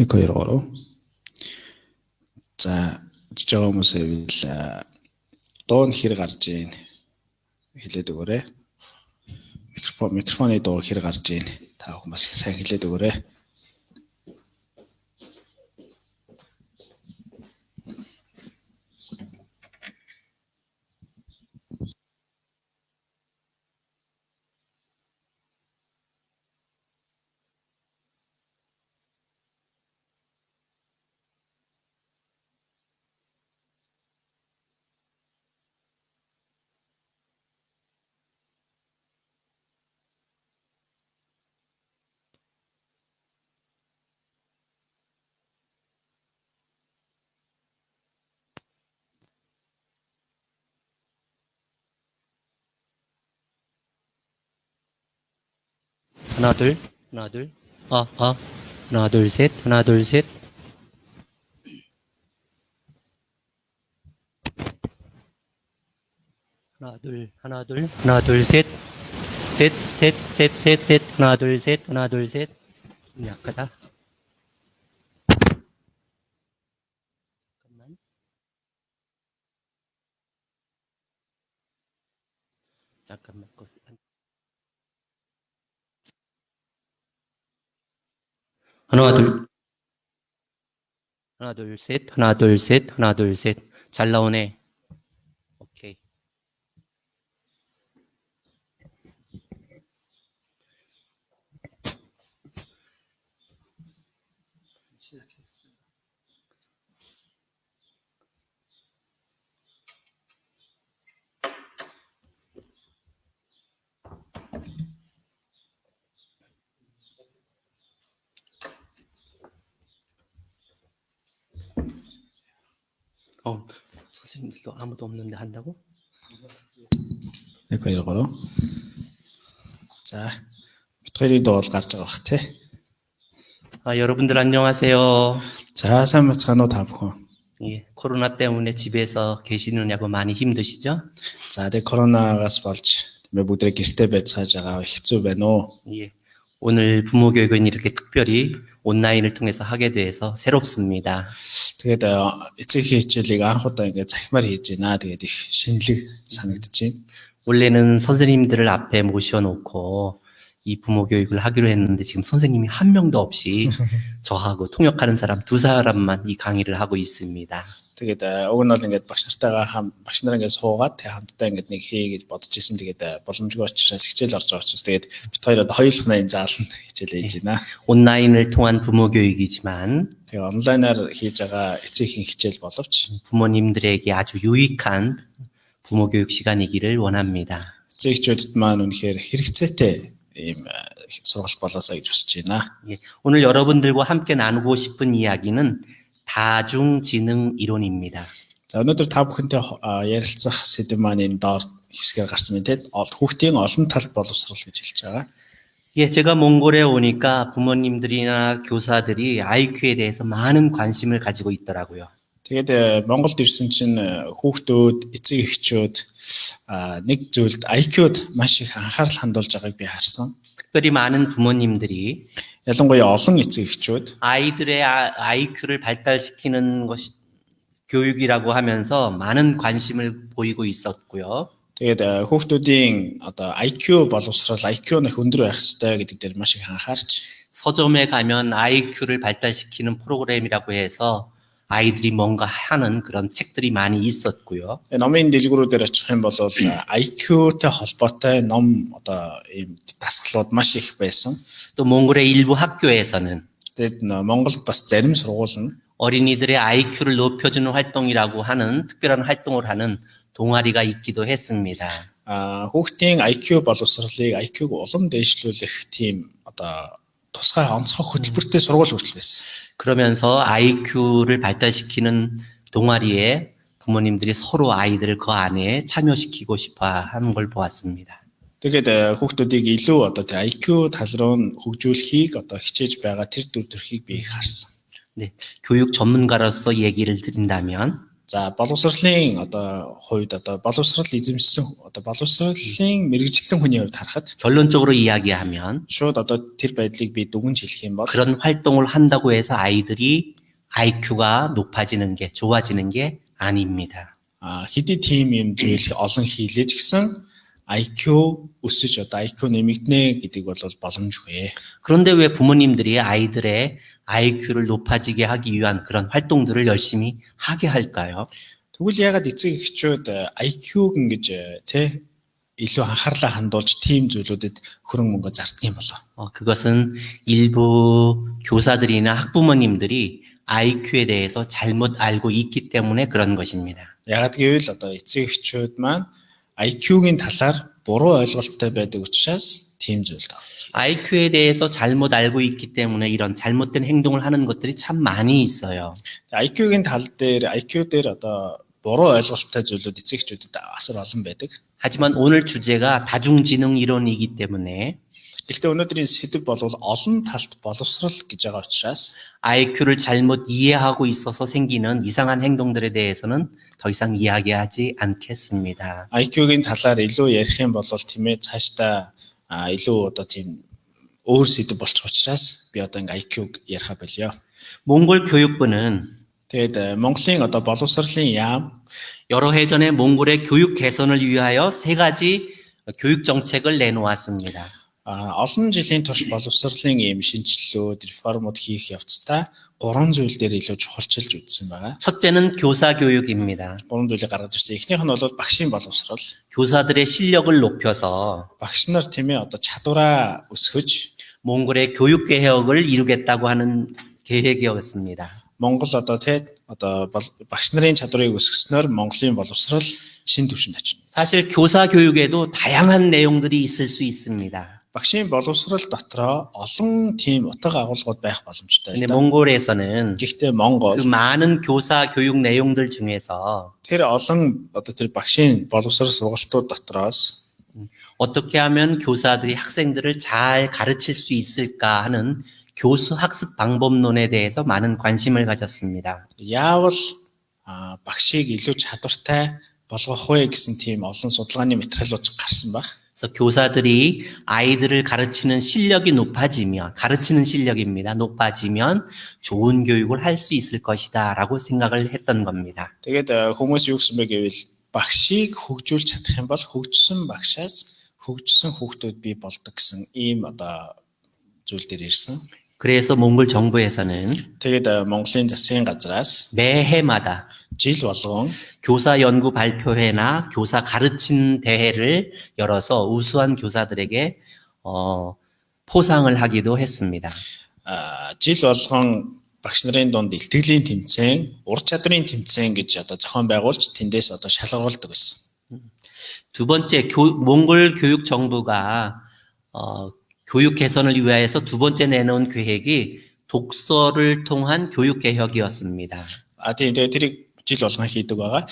Нэг хоёр гурав. За жижиг хүмүүсээ бил дуу нь хэр гарч ийн хэлээд өгөөрэй. Микрофоны дуу хэр гарч ийн та хүмүүс сайн хэлээд өгөөрэй. 하나, 둘, 하나, 둘, 하나, 둘, 셋, 하나, 둘, 셋. 하나, 둘, 하나, 둘, 하나, 둘, 셋. 셋, 셋, 셋, 셋, 셋. 하나, 둘, 셋, 하나, 둘, 셋. 좀 약하다. 잠깐만. 잠깐만. 하나, 둘. 하나, 둘, 셋. 하나, 둘, 셋. 하나, 둘, 셋. 잘 나오네. 오케이. 선생님들도 아무도 없는데 한다고? Нэг хоёр гурав. За бит хоёрын дуу бол гарч байгаа бах тий. 여러분들 안녕하세요. За сайн мэцгаануу та бүхэн. 예, 코로나 때문에 집에서 계시느냐고 많이 힘드시죠? За тэг коронавигаас болж тэмээ бүгдээ гэртээ байцгааж байгаа хэцүү байна уу? 예, 오늘 부모 교육은 이렇게 특별히 온라인을 통해서 하게 돼서 새롭습니다. Тэгээд эцэг хичээлийг анх удаа ингээд захимаар хийж байна. Тэгээд их шинэлэг санагдаж байна. 원래는 선생님들을 앞에 모셔놓고 이 부모 교육을 하기로 했는데 지금 선생님이 한 명도 없이 저하고 통역하는 사람 두 사람만 이 강의를 하고 있습니다. Тэгээд уг нь бол ингээд багш нартайгаа багш нар ингээд суугаад тэг хамтдаа ингээд нэг хий гэж бодож исэн. Тэгээд боломжгүй учраас хичээл орж байгаа учраас тэгээд бит хоёр одоо хоёулахнаа энэ зааланд хичээл хийж байна. 온라인을 통한 부모 교육이지만 тэгээд онлайнаар хийж байгаа эцэгхийн хичээл боловч 부모님들에게 아주 유익한 부모 교육 시간이기를 원합니다. эцэгчүүдэд маань үнэхээр хэрэгцээтэй ийм сургалт болоосаа гэж хүсэж байна. 예, 오늘 여러분들과 함께 나누고 싶은 이야기는 다중지능 이론입니다. За өнөөдөр та бүхэнтэй ярилцах сэдэв маань энэ доор хэсгээр гарсан мэт хүүхдийн олон тал боловсрал гэж хэлж байгаа. 예, 제가 몽골에 오니까 부모님들이나 교사들이 IQ에 대해서 많은 관심을 가지고 있더라고요. Тэгээд Монголд ирсэн чинь хүүхдүүд, эцэг эхчүүд нэг зүйлд IQ-д маш их анхаарал хандуулж байгааг би харсан. 특별히 많은 부모님들이 ялангуяа олон эцэг эхчүүд 아이들의 IQ를 발달시키는 것이 교육이라고 하면서 많은 관심을 보이고 있었고요. тэгээд хүүхдүүдийн одоо IQ боловсрал, IQ-는 өндөр байх хэрэгтэй гэдэг дээр маш их анхаарч 서점에 가면 IQ를 발달시키는 프로그램이라고 해서 아이들이 뭔가 하는 그런 책들이 많이 있었고요. номын дэлгүүрүүдээр очих юм бол IQ-тэй холбоотой ном одоо ийм дасгалууд маш их байсан. 또 몽골의 일부 학교에서는 Тэгээд Монголд бас зарим сургууль нь 어린이들의 IQ를 높여주는 활동이라고 하는 특별한 활동을 하는 동아리가 있기도 했습니다. хүүхдийн IQ боловсролыг IQ-г улам дээшлүүлэх тийм одоо тусгай онцгой хөтөлбөртэй сургууль хүртэл байсан. 그러면서 IQ를 발달시키는 동아리에 부모님들이 서로 아이들을 그 안에 참여시키고 싶어 하는 걸 보았습니다. Тэгээд хүүхдүүдийг илүү одоо тэр IQ тал руу хөгжүүлэхийг одоо хичээж байгаа тэр төр төрхийг би харсан. 네, 교육 전문가로서 얘기를 드린다면 За боловсролын одоо хувьд одоо боловсрол эзэмшсэн одоо боловсролын мэрэгжилтэн хүний хувьд харахад 결론적으로 이야기하면 шууд одоо тэр байдлыг би дүгнж хэлэх юм бол 그런 활동을 한다고 해서 아이들이 IQ가 높아지는 게 좋아지는 게 아닙니다. хэдий тийм юм зүйл олон хийлээж гисэн IQ өсөж одоо IQ нэмэгдэнэ гэдэг бол боломжгүй. 그런데 왜 부모님들이 아이들의 IQ를 높아지게 하기 위한 그런 활동들을 열심히 하게 할까요? Тэгвэл ягаад эцэг эхчүүд IQ-г ингэж тэ илүү анхаарлаа хандуулж тийм зүйлүүдэд хөрөнгө мөнгө зардаг юм болоо. 그것은 일부 교사들이나 학부모님들이 IQ에 대해서 잘못 알고 있기 때문에 그런 것입니다. Ягаад гэвэл одоо эцэг эхчүүд маань IQ-гийн талаар буруу ойлголттой байдаг учраас тийм зүйл даа. IQ에 대해서 잘못 알고 있기 때문에 이런 잘못된 행동을 하는 것들이 참 많이 있어요. IQ-гийн тал дээр IQ дээр одоо буруу ойлголттой зүйлүүд эцэг эхчүүдэд асар олон байдаг. 하지만 오늘 주제가 다중지능 이론이기 때문에 Гэхдээ өнөөдрийн сэдэв бол олон талт боловсрал гэж байгаа учраас IQ를 잘못 이해하고 있어서 생기는 이상한 행동들에 대해서는 더 이상 이야기하지 않겠습니다. IQ-гийн талаар илүү ярих юм бол тийм ээ цаашдаа илүү одоо тийм өөр сэдэв болчих учраас би одоо ингээ IQ-г ярих болёо. 몽골 교육부는 Тэгээд Монголын одоо боловсролын яам 여러 해 전에 몽골의 교육 개선을 위하여 3가지 교육 정책을 내놓았습니다. олон жилийн турш боловсролын ийм шинжилэлүүд, реформууд хийх явцдаа 3 зүйл дээр илүү чухалчилж үзсэн байгаа. 첫째는 교사 교육입니다. 3 зүйлийг гаргаж ирсэн. Эхнийх нь бол багшийн боловсрол. 교사들의 실력을 높여서 Багш нар тийм ээ одоо чадвараа өсгөж 몽골의 교육 개혁을 이루겠다고 하는 계획이었습니다. Монгол одоо тий одоо багш нарын чадварыг өсгснөөр Монголын боловсрол шин түвшинд очино. 사실 교사 교육에도 다양한 내용들이 있을 수 있습니다. Багшийн боловсрол дотроо олон тийм утга агуулгууд байх боломжтой 근데 л да. 몽골에서는 Гэхдээ Монгол 그 많은 교사 교육 내용들 중에서 тэр олон одоо тэр багшийн боловсрол сургалтууд дотроос 어떻게 하면 교사들이 학생들을 잘 가르칠 수 있을까 하는 교수 학습 방법론에 대해서 많은 관심을 가졌습니다. яавал багшийг илүү чадвартай болгох вэ гэсэн тийм олон судалгааны материалууд гарсан баг. 그래서 교사들이 아이들을 가르치는 실력이 높아지면, 가르치는 실력입니다. 높아지면 좋은 교육을 할 수 있을 것이다라고 생각을 했던 겁니다. Тэгээд хүмүүс юу гэсэн бэ гэвэл багшийг хөгжүүлж чадах юм бол хөгжсөн багшаас хөгжсөн хүүхдүүд бий болдог гэсэн ийм одоо зүйл дээр ирсэн. 그래서 몽골 정부에서는 Тэгээд Монголын засгийн газраас 매해마다 жил болгон 교사 연구 발표회나 교사 가르치는 대회를 열어서 우수한 교사들에게 포상을 하기도 했습니다. жил болгон багш нарын дунд илтгэлийн тэмцээн, ур чадрын тэмцээн гэж одоо зохион байгуулж тэндээс одоо шалгаруулдаг байсан. 두 번째, 몽골 교육 정부가 교육 개선을 위하여서 두 번째 내놓은 계획이 독서를 통한 교육 개혁이었습니다. Тэгээд тэрийг жил болгон хийдэг байгаа.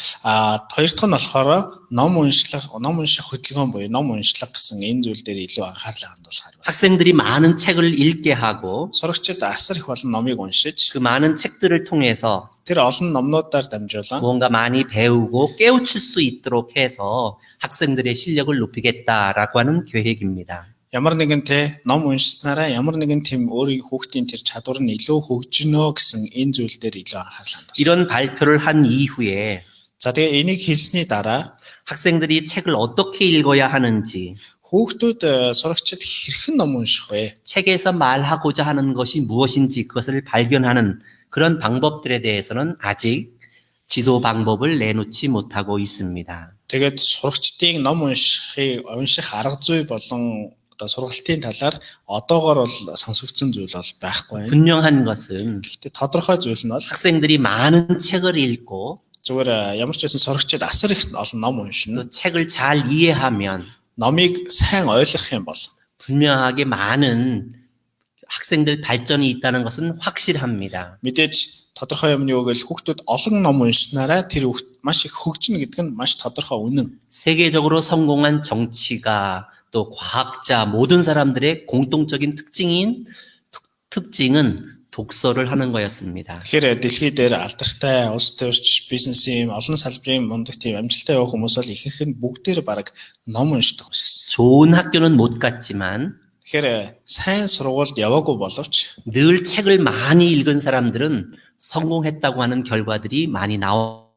Хоёр дахь нь болохоор ном уншлах хөдөлгөөн буюу ном уншлах гэсэн энэ зүйл дээр илүү анхаарлаа хандуулахаар байна. 학생들이 많은 책을 읽게 하고 Сурагчид асар их олон номыг уншиж 그 많은 책들을 통해서 тэр олон номнуудаар дамжуулан 뭔가 많이 배우고 깨우칠 수 있도록 해서 학생들의 실력을 높이겠다라고 하는 계획입니다. ямар нэгэн те ном уншснараа ямар нэгэн тийм өөрийн хүүхдийн тэр чадвар нь илүү хөгжинө гэсэн энэ зүйл дээр илүү анхаарлаа хандуулсан. 이런 발표를 한 이후에 За тэгээ энийг хэлсний дараа 학생들이 책을 어떻게 읽어야 하는지, хүүхдүүд сурагчид хэрхэн ном унших вэ? 책에서 말하고자 하는 것이 무엇인지 그것을 발견하는 그런 방법들에 대해서는 아직 지도 방법을 내놓지 못하고 있습니다. Тэгээд сурагчдын ном унших арга зүй болон одоо сургалтын талаар одоогоор бол сонсогдсон зүйл бол байхгүй. 분명한 것은 Гэхдээ тодорхой зүйл нь бол 학생들이 많은 책을 읽고 зүгээр ямар ч байсан сурагчид асар их олон ном уншина. 또 책을 잘 이해하면 Номыг сайн ойлгох юм бол 분명하게 많은 학생들 발전이 있다는 것은 확실합니다. мэдээж тодорхой юм нь юу гэвэл хүүхдүүд олон ном уншснараа тэр хүүхд маш их хөгжинэ гэдэг нь маш тодорхой үнэн. 세계적으로 성공한 정치가 또 과학자 모든 사람들의 공통적인 특징은 독서를 하는 거였습니다. Тэгэхээр дэлхий дээр алдартай улс төрч бизнес юм олон салбарын мундаг тийм амжилттай явах хүмүүс бол ихэнх нь бүгдээр баг ном уншдаг хүмүүс гэсэн. 좋은 학교는 못 갔지만 Тэгэхээр сайн сургуульд яваагүй боловч 늘 책을 많이 읽은 사람들은 성공했다고 하는 결과들이 많이 나와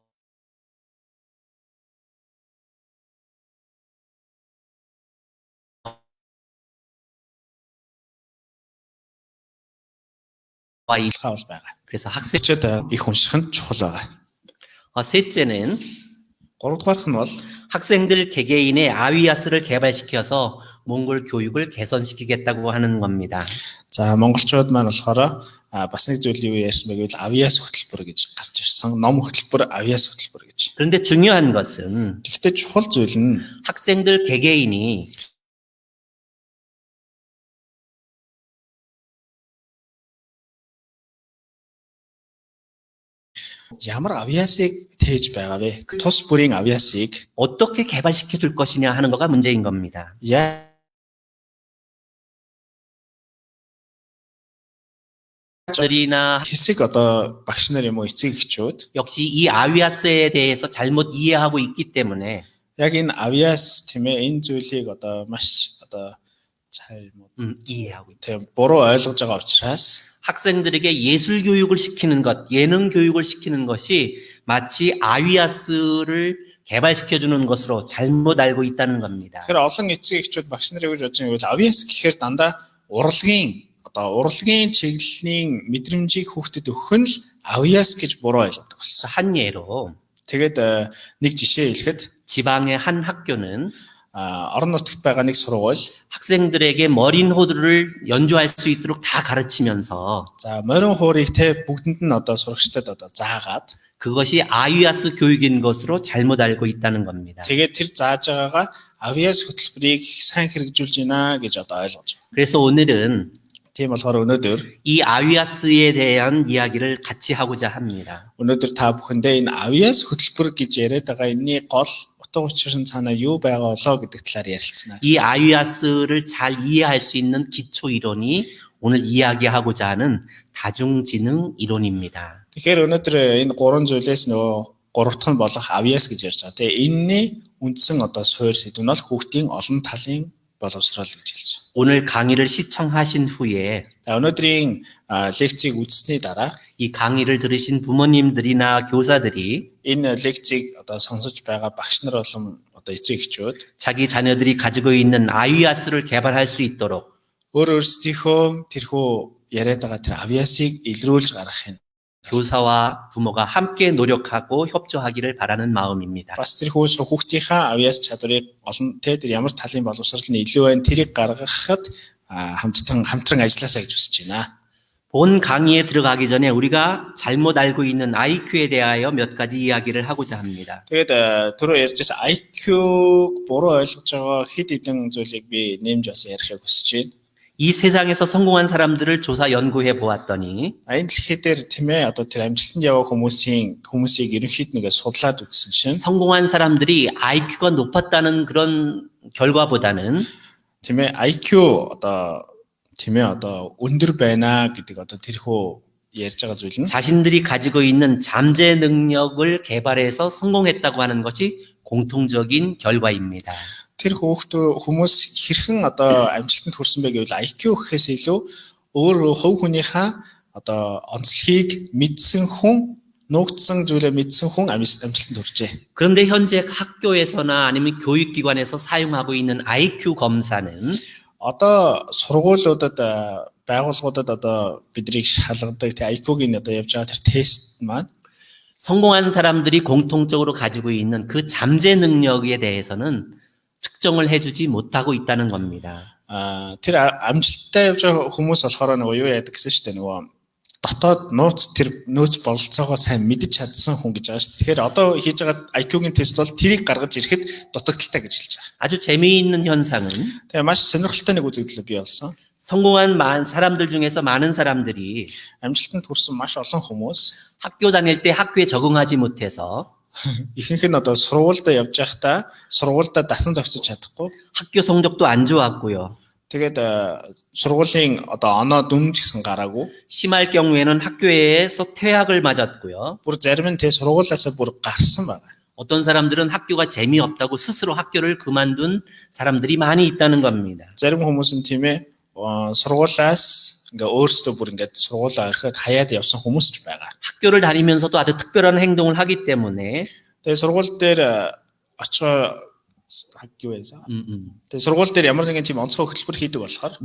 있. хаал байгаа. 그래서 학생 Чөд их унших нь чухал байгаа. 셋째는 3дугаарх нь бол 학생들 개개인의 아위아스를 개발시켜서 몽골 교육을 개선시키겠다고 하는 겁니다. за монголчууд маань болохоор бас нэг зүйл юу яасан бэ гэвэл авиас хөтөлбөр гэж гарч ирсэн. ном хөтөлбөр авиас хөтөлбөр гэж. 그런데 중요한 것은 Гэхдээ чухал зүйл нь 학생들 개개인이 ямар авиасыг тээж байгаа вэ? Тус бүрийн авиасыг 어떻게 개발시켜 줄 것이냐 하는 거가 문제인 겁니다. 들이나 хэсэг одоо багш нар юм уу эцэг эхчүүд 역시 이 아위아스에 대해서 잘못 이해하고 있기 때문에 яг энэ авиас тийм ээ энэ зүйлийг одоо маш одоо 잘못 이해하고 있다. тийм буруу ойлгож байгаа учраас 학생들에게 예술 교육을 시키는 것, 예능 교육을 시키는 것이 마치 아위아스를 개발시켜 주는 것으로 잘못 알고 있다는 겁니다. тэгэхээр олон эцэг эхчүүд багш нарыг гэж бодож байгаа юм бол авиас гэхээр дандаа урлагийн чиглэлийн мэдрэмжийг хүүхдэд өгөх нь л авиас гэж буруу ойлгодог болсон. 한 예로 Тэгээд нэг жишээ хэлэхэд 지방의 한 학교는 орон нутагт байгаа нэг сургууль 학생들에게 머린 호두를 연주할 수 있도록 다 가르치면서 за морин хуурыг те бүгдэнд нь одоо сурагчдад одоо заагаад 그것이 아위아스 교육인 것으로 잘못 알고 있다는 겁니다. тэгээд тэр зааж байгаагаа авиас хөтөлбөрийг сайн хэрэгжүүлж байна гэж одоо ойлгож байна. 그래서 오늘은 Тийм болохоор өнөөдөр 이 아위아스에 대한 이야기를 같이 하고자 합니다. та бүхэндээ энэ авиас хөтөлбөр гэж яриад байгаа энэний гол утга учир нь цаанаа юу байгаа болоо гэдэг талаар ярилцсанаа. 이 아위아스를 잘 이해할 수 있는 기초 이론이 오늘 이야기하고자 하는 다중지능 이론입니다. Тэгэхээр өнөөдөр энэ гурван зүйлээс нөгөө гурав дахь нь болох авиас гэж ярьж байгаа. Тэгээ энэний үндсэн одоо суурь сэдв нь бол хүүхдийн олон талын боловсрол гэж хэлж байна. 오늘 강의를 시청하신 후에 өнөөдрийн лекцийг үзсний дараа 이 강의를 들으신 부모님들이나 교사들이 энэ лекцийг одоо сонсож байгаа багш нар болон одоо эцэг эхчүүд 자기 자녀들이 가지고 있는 아위아스를 개발할 수 있도록 өөрсдийнхөө тэрхүү яриад байгаа тэр авиасыг илрүүлж гаргахын 교사와 부모가 함께 노력하고 협조하기를 바라는 마음입니다. бас тэрхүү хүүхдийнхаа авиас чадварыг олон тэр ямар талын боловсрол нь илүү байна тэрийг гаргахад хамтран ажилласаа гэж хүсэж байна. 본 강의에 들어가기 전에 우리가 잘못 알고 있는 IQ에 대하여 몇 가지 이야기를 하고자 합니다. Тэгээд түрүү ярьжсэн IQ-г буруу ойлгож байгаа хэд хэдэн зүйлийг би нэмж бас ярихыг хүсэж байна. 이 세상에서 성공한 사람들을 조사 연구해 보았더니 Энэ дэлхий дээр тийм ээ одоо тэр амжилтанд яваа хүмүүсийг ерөнхийд нэгээ судлаад үзсэн чинь 성공한 사람들이 IQ가 높았다는 그런 결과보다는 тийм ээ IQ одоо өндөр байна гэдэг одоо тэрхүү ярьж байгаа зүйл нь 자신들이 가지고 있는 잠재 능력을 개발해서 성공했다고 하는 것이 공통적인 결과입니다. тэр хүмүүс хэрхэн одоо амжилтанд хүрсэн бэ гэвэл IQ гэхээс илүү өөр хувь хүнийхээ одоо онцлогийг мэдсэн хүн нуугдсан зүйлээ мэдсэн хүн амжилтанд хүрчээ. 그런데 현재 학교에서나 아니면 교육기관에서 사용하고 있는 IQ 검사는 одоо сургуулиудад байгууллагуудад одоо биднийг шалгадаг тэр IQ-гийн одоо явж байгаа тэр тест маань 성공한 사람들이 공통적으로 가지고 있는 그 잠재 능력에 대해서는 측정을 해주지 못하고 있다는 겁니다. тэр амжилттай явж байгаа хүмүүс болохоор нөгөө юу яадаг гэсэн шүү дээ нөгөө дотоод нууц бололцоогоо сайн мэдж чадсан хүн гэж байгаа шүү дээ. Тэгэхээр одоо хийж байгаа IQ-гийн тест бол тэрийг гаргаж ирэхэд дутагдaltaй гэж хэлж байгаа. 아주 재미있는 현상은 Тэгээ маш сонирхолтой нэг үзэгдэл бий болсон. 성공한 사람들 중에서 많은 사람들이 амжилтанд хүрсэн маш олон хүмүүс 학교 다닐 때 학교에 적응하지 못해서 ихэнх нь одоо сургуульд явж байхдаа сургуульд дасан зохицож чадахгүй 학교 성적도 안 좋았고요. Тэгээд сургуулийн одоо оноо дүн ч гэсэн гараагүй. 심할 경우에는 학교에서 퇴학을 맞았고요. Бүр зарим нь тэ сургуулиасаа бүр гарсан байгаа. 어떤 사람들은 학교가 재미없다고 스스로 학교를 그만둔 사람들이 많이 있다는 겁니다. Зарим хүмүүс нь тийм ээ сургуулиас ингээ өөрсдөө бүр ингээд сургуулаа орхиод хаяад явсан хүмүүс ч байгаа. 학교를 다니면서도 아주 특별한 행동을 하기 때문에 Тэгээ сургууль дээр очоо 학교에서 тэгээ сургууль дээр ямар нэгэн тийм онцгой хөтөлбөр хийдэг болохоор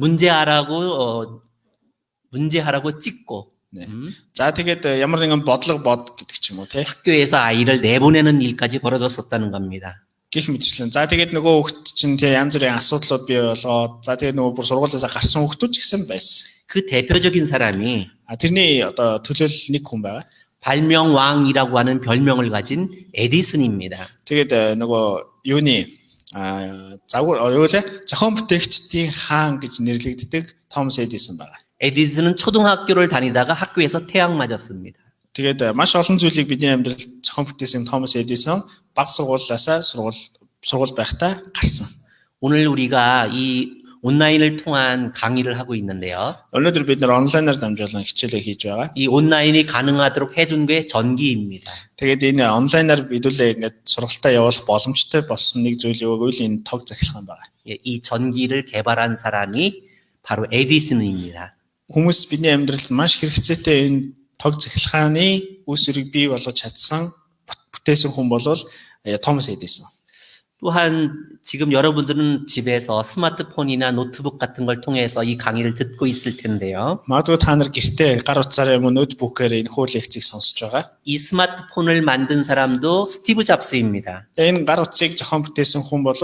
문제하라고 찍고 네. За тэгээд ямар нэгэн бодлого бод гэдэг ч юм уу тий. 학교에서 아이를 내보내는 일까지 벌어졌었다는 겁니다. Гэх мэтчлэн. За тэгээд нөгөө хүүхэд чинь тий янз бүрийн асуудлууд бий болоод за тэгээд нөгөө бүр сургуулиасаа гарсан хүүхдүүд ч гэсэн байсан. 그 대표적인 사람이 тэрний одоо төлөөлөл нэг хүн байгаа. 발명왕이라고 하는 별명을 가진 에디슨입니다. Тэгээд нөгөө юуны зохион бүтээгчдийн хаан гэж нэрлэгддэг Томас Эдисон байгаа. 에디슨은 초등학교를 다니다가 학교에서 퇴학 맞았습니다. Тэгээд маш олон зүйлийг бидний амьдралд зохион бүтээсэн Томас Эдисон баг сургуулиасаа сургууль байхдаа гарсан. 오늘 우리가 이 온라인을 통한 강의를 하고 있는데요. Өнөөдөр бид нэр онлайнаар дамжуулан хичээлээ хийж байгаа. 이 온라인이 가능하도록 해준 게 전기입니다. Тэгээд энэ онлайнаар бидүүлээ ингээд сургалтаа явуулах боломжтой болсон нэг зүйл юу гэвэл энэ тог захилгаан байгаа. 이 전기를 개발한 사람이 바로 에디슨입니다. Хүмүүс бидний амьдралд маш хэрэгцээтэй энэ тог захилгааны үс үрийг бий болгож чадсан бүтээсэн хүн бол Томас Эдисон. 또한 지금 여러분들은 집에서 스마트폰이나 노트북 같은 걸 통해서 이 강의를 듣고 있을 텐데요. Магадгүй та нар гэртээ гар утсаараа юм уу ноутбукээр энэ хуу лекцийг сонсож байгаа. 이 스마트폰을 만든 사람도 스티브 잡스입니다. Энэ гар утсыг зохион бүтээсэн хүн бол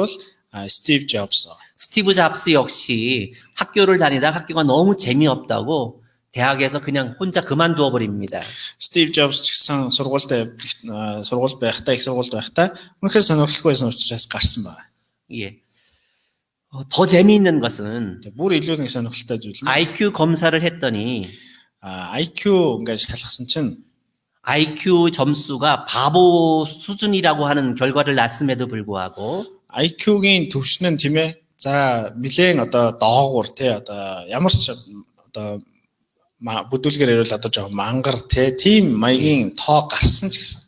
Стив Джобс. 스티브 잡스 역시 학교를 다니다 학교가 너무 재미없다고 대학에서 그냥 혼자 그만두어 버립니다. Стив Джобс ч гэсэн сургууль байхдаа их сургуульд байхдаа үнэхээр сонирхолтой байсан учраас гарсан байна. 예. 더 재미있는 것은 Бүр илүү нэг сонирхолтой зүйл нь IQ 검사를 했더니 IQ ингээд шалгасан чинь IQ 점수가 바보 수준이라고 하는 결과를 낳았음에도 불구하고 IQ-гийн түвшин нь тийм ээ. За нэлээд одоо доогуур тий одоо ямар ч одоо бүдүүлгээр ярил одоо жоо мангар тийм маягийн тоо гарсан ч гэсэн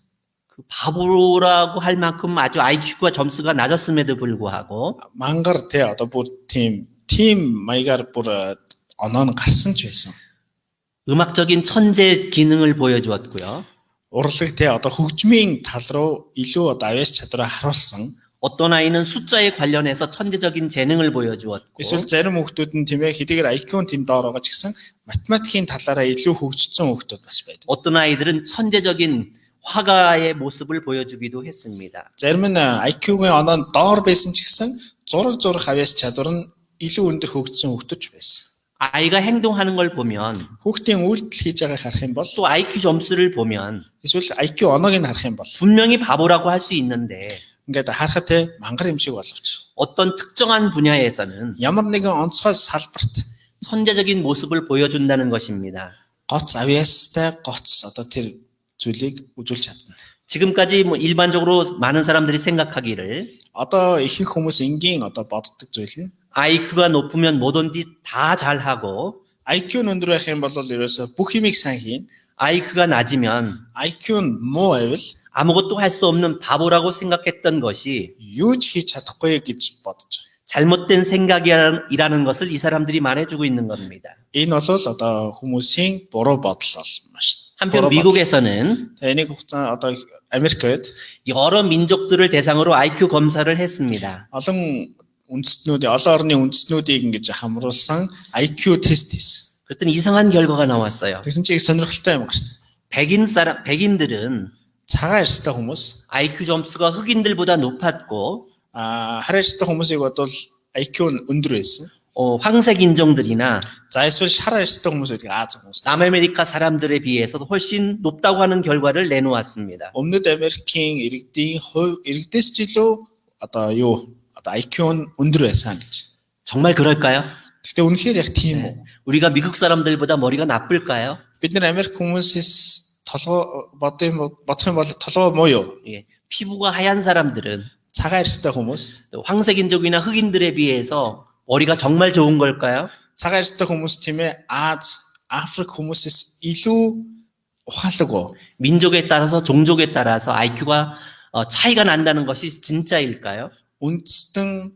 그 바보라고 할 만큼 아주 IQ가 점수가 낮았음에도 불구하고 мангар тий одоо бүр тийм маягаар бүр оноо нь гарсан ч байсан. 음악적인 천재 기능을 보여주었고요. Урлаг тий одоо хөгжмийн тал руу илүү одоо авяас чадвараа харуулсан. 어떤 아이는 숫자에 관련해서 천재적인 재능을 보여주었고 Эсвэл зарим хүүхдүүд нь тийм ээ хэдийгээр IQ-н тийм доор байгаа ч гэсэн математикийн талаараа илүү хөгжсөн хүүхдүүд бас байдаг. 어떤 아이들은 천재적인 화가의 모습을 보여주기도 했습니다. Зарим нь IQ-гийн оноо нь доор байсан ч гэсэн зураг зурах авяас чадвар нь илүү өндөр хөгжсөн хүүхдүүд ч байсан. 아이가 행동하는 걸 보면 Хүүхдийн үйлдэл хийж байгааг харах юм бол 또 IQ 점수를 보면 эсвэл IQ оноог нь харах юм бол 분명히 바보라고 할 수 있는데 ингээд харахад те мангар юм шиг боловч 어떤 특정한 분야에서는 ямар нэгэн онцгой салбарт 천재적인 모습을 보여준다는 것입니다. гоц авьяастай гоц одоо тэр зүйлийг үзүүлж чадна. 지금까지 일반적으로 많은 사람들이 생각하기를 Одоо ихэнх хүмүүс энгийн одоо боддог зүйл нь IQ가 높으면 뭐든지 다 잘하고 IQ нь өндөр байх юм бол ерөөсө бүх юмыг сайн хийн. IQ가 낮으면 IQ нь муу байвал 아무것도 할 수 없는 바보라고 생각했던 것이 юу ч хийж чадахгүй гэж бодож. 잘못된 생각이라는 것을 이 사람들이 말해주고 있는 겁니다. Энэ бол одоо хүмүүсийн буруу бодол бол маш. 한편 미국에서는 энийг хугацаа одоо Америкт 여러 민족들을 대상으로 IQ 검사를 했습니다. олон орны үндэстнүүдийг ингэж хамруулсан IQ тест хийсэн. 그랬더니 이상한 결과가 나왔어요. Тэгсэн чинь сонирхолтой юм гарсан. 백인들은 Цагаан арьстай хүмүүс IQ 점수가 흑인들보다 높았고 хараа арьстай хүмүүсийг бодвол IQ нь өндөр байсан. 황색 인종들이나 За эсвэл шар арьстай хүмүүс байдаг Аз хүмүүс. 남아메리카 사람들에 비해서 훨씬 높다고 하는 결과를 내놓았습니다. Өмнөд Америкийн иргэдийн хувь иргэдээс ч илүү одоо IQ нь өндөр байсан гэж. 정말 그럴까요? Гэхдээ үнэхээр яг тийм үү? 우리가 미국 사람들보다 머리가 나쁠까요? Бид нэр Америк хүмүүсээс толгой бодох юм бол толгой муу юу? 예, 피부가 하얀 사람들은 Цагаан арьстай хүмүүс 또 황색 인종이나 흑인들에 비해서 머리가 정말 좋은 걸까요? Цагаан ярьцтай хүмүүс тийм ээ Африк хүмүүсээс илүү ухаалаг. 민족에 따라서 종족에 따라서 IQ가 차이가 난다는 것이 진짜일까요? Үндэстэн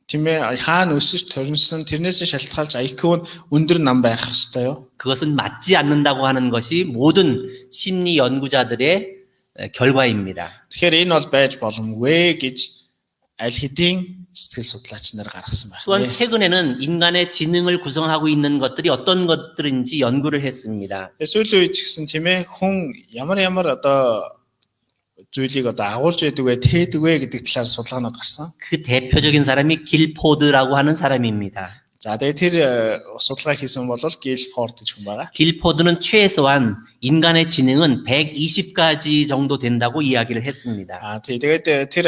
тийм ээ хаана өсөж төрнсөн тэрнээс шалтгаалж IQ нь өндөр нам байх ёстой юу? 그것은 맞지 않는다고 하는 것이 모든 심리 연구자들의 결과입니다. Тэгэхээр энэ бол байж боломгүй гэж аль хэдийн сэтгэл судлаач нар гаргасан 또한 байна. 최근에는 인간의 지능을 구성하고 있는 것들이 어떤 것들인지 연구를 했습니다. Сүүлийн үед ч гэсэн тийм ээ хүн ямар одоо зүйлийг одоо агуулж байдаг вэ, тээдэг вэ гэдэг талаар судалгаанууд гарсан. 그 대표적인 사람이 길포드라고 하는 사람입니다. За тэгээд тэр судалгаа хийсэн бол Гилфорд гэж хүн байгаа. 길포드는 최소한 인간의 지능은 120가지 정도 된다고 이야기를 했습니다. Тэгээд тэр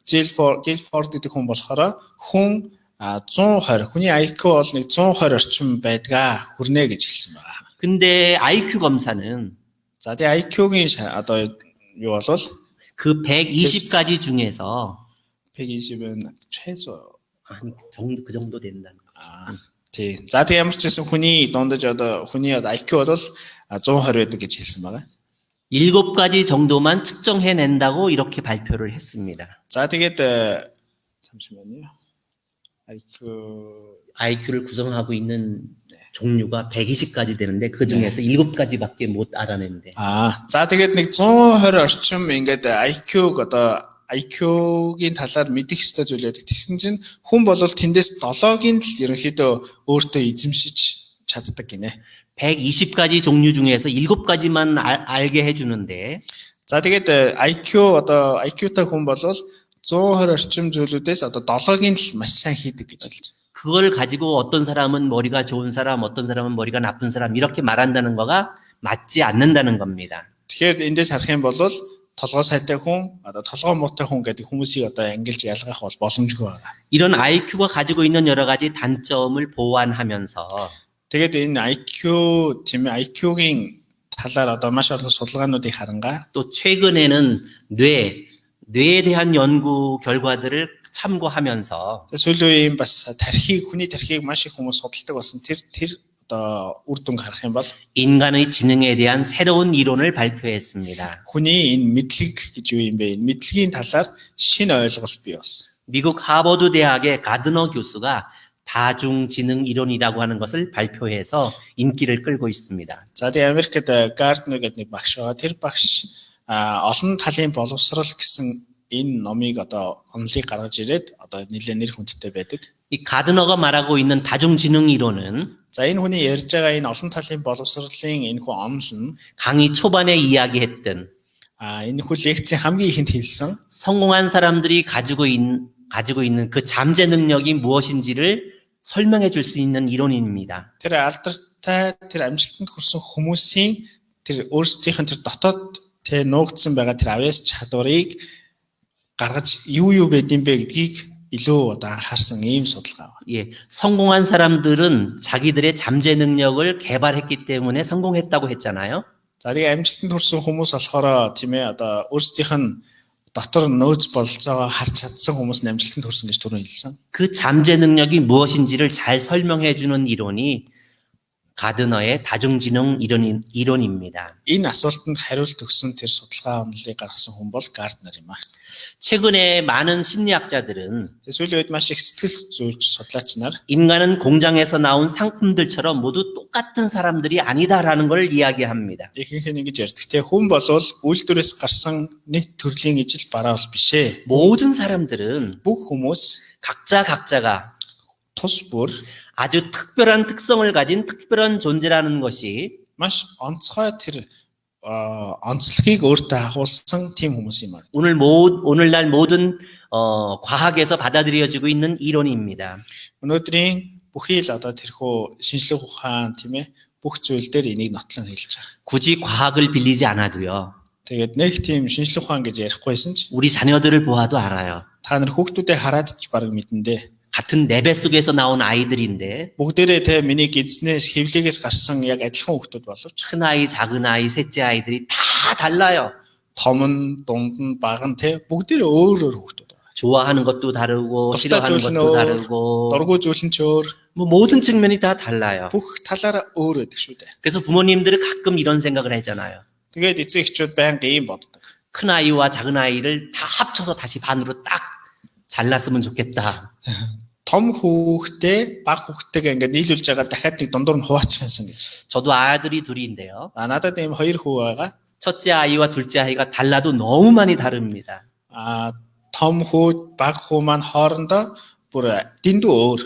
Гилфорд гэдэг хүн болохоор хүн 120 хүний IQ бол нэг 120 орчим байдгаа хүрнэ гэж хэлсэн байгаа. 근데 IQ 검사는 За тэгээд IQ-гийн одоо юу бол 그 120가지 중에서 120은 최소 아니 그 정도 된다는 거죠. тий. За тэгээд ямар ч гэсэн хүний дундаж одоо хүний IQ бол 120 байдаг гэж хэлсэн байгаа. 7가지 정도만 측정해낸다고 이렇게 발표를 했습니다. За тэгээд 잠시만요. IQ를 구성하고 있는 종류가 120가지 되는데 그 중에서 7가지밖에 못 알아낸대. За тэгээд нэг 120 орчим ингээд IQ-г одоо IQ-гийн талаар мэдэх ёстой зүйл байдаг. Тэгсэн чинь хүн бол тэндээс 7-гийн л ерөнхийдөө өөртөө эзэмшиж чаддаг гинэ. 120가지 종류 중에서 7가지만 알게 해주는데 За тэгээд IQ-тай хүн бол 120 орчим зүйлүүдээс одоо 7-гийн л маш сайн хийдэг гэж хэлж. 그걸 가지고 어떤 사람은 머리가 좋은 사람, 어떤 사람은 머리가 나쁜 사람 이렇게 말한다는 거가 맞지 않는다는 겁니다. Тэгэхээр эндээс харах юм бол толгой сайтай хүн, одоо толгой муутай хүн гэдэг хүмүүсийг одоо ангилж ялгах бол боломжгүй байна. 이런 IQ가 가지고 있는 여러 가지 단점을 보완하면서 Тэгээд энэ IQ тийм ээ IQ-гийн талаар одоо маш олон судалгаануудыг харангаа. 또 최근에는 뇌에 대한 연구 결과들을 참고하면서 Сүүлийн үеийн бас хүний тархийг маш их хүмүүс судалдаг болсон. Тэр одоо үр дүнг харах юм бол 인간의 지능에 대한 새로운 이론을 발표했습니다. хүний энэ мэдлэг гэж юу юм бэ? Энэ мэдлэгийн талаар шинэ ойлголт бий болсон. 미국 하버드 대학의 가드너 교수가 다중지능 이론이라고 하는 것을 발표해서 인기를 끌고 있습니다. За тэгээд Америкт Gardner гэдэг нэг багш байгаа. Тэр багш олон талын боловсрал гэсэн энэ номыг одоо онлыг гаргаж ирээд одоо нэлээд нэр хүндтэй байдаг. 이 가드너가 말하고 있는 다중지능 이론은 За энэ хүний ярьж байгаа энэ олон талын боловсролын энэ хүн онол нь 강의 초반에 이야기했던 энэ хүн лекцийн хамгийн ихэнд хэлсэн 성공한 사람들이 가지고 있는 그 잠재 능력이 무엇인지를 설명해 줄 수 있는 이론입니다. тэр алдартай тэр амжилтанд хүрсэн хүмүүсийн тэр өөрсдийнх нь тэр дотоод тэр нуугдсан байгаа тэр авьяас чадварыг гаргаж юу байд юм бэ гэдгийг илүү одоо анхаарсан ийм судалгаа байна. 예, 성공한 사람들은 자기들의 잠재 능력을 개발했기 때문에 성공했다고 했잖아요. За тэгээ амжилтанд хүрсэн хүмүүс болохоор тийм ээ одоо өөрсдийнх нь дотор нөөц бололцоогоо харж чадсан хүмүүс нь амжилтанд хүрсэн гэж түрүү хэлсэн. 그 잠재 능력이 무엇인지를 잘 설명해 주는 이론이 가드너의 다중지능 이론입니다. Энэ асуултанд хариулт өгсөн тэр судалгаа онолыг гаргасан хүн бол Gardner юм аа. 최근에 많은 심리학자들은 Сүүлийн үед маш их сэтгэл зүйч судлаач нар 인간은 공장에서 나온 상품들처럼 모두 똑같은 사람들이 아니다라는 걸 이야기합니다. ихэнх нь ингэж ярьдаг те хүн бол үйлдвэрээс гарсан нэг төрлийн ижил бараа бол биш ээ. 모든 사람들은 Бүх хүмүүс 각자가 тус бүр 아주 특별한 특성을 가진 특별한 존재라는 것이 маш онцгой тэр онцлогийг өөртөө агуулсан тийм хүмүүс юм аа. 오늘날 모든 과학에서 받아들여지고 있는 이론입니다. Өнөөдрийн бүхий л одоо тэрхүү шинжлэх ухаан тийм ээ бүх зүйл дээр энийг нотлон хэлж байгаа. 굳이 과학을 빌리지 않아도요. Тэгээд нэг тийм шинжлэх ухаан гэж яриахгүйсэн ч 우리 자녀들을 보아도 알아요. та нар хүүхдүүдээ хараад ч баг мэдэндээ. 같은 내 뱃속에서 나온 아이들인데 Бүгдээрээ те миний эзнээс хөвлөгөөс гарсан яг адилхан хүүхдүүд боловч 큰 아이, 작은 아이, 셋째 아이들이 다 달라요. том нь, дунд нь, бага нь те бүгдээрээ өөр өөр хүүхдүүд байгаа. 좋아하는 것도 다르고 Дуртай 싫어하는 зүйл нь 것도 өөр, 다르고 дургүй зүйл нь ч өөр. 뭐 모든 측면이 다 달라요. Бүх талаараа өөр байдаг шүү дээ. 그래서 부모님들은 가끔 이런 생각을 하잖아요. Тэгээд эцэг эхчүүд байнга ийм боддог. 큰 아이와 작은 아이를 다 합쳐서 다시 반으로 딱 잘랐으면 좋겠다. Том хүүхдээ баг хүүхдтэйгээ ингээд нийлүүлж байгаа дахиад нэг дундуур нь хуваачихсан гэж. 저도 아들이 둘인데요. Надад ийм хоёр хүү байгаа. 첫째 아이와 둘째 아이가 달라도 너무 많이 다릅니다. Том хүү, баг хүү маань хоорондоо бүр дэндүү өөр.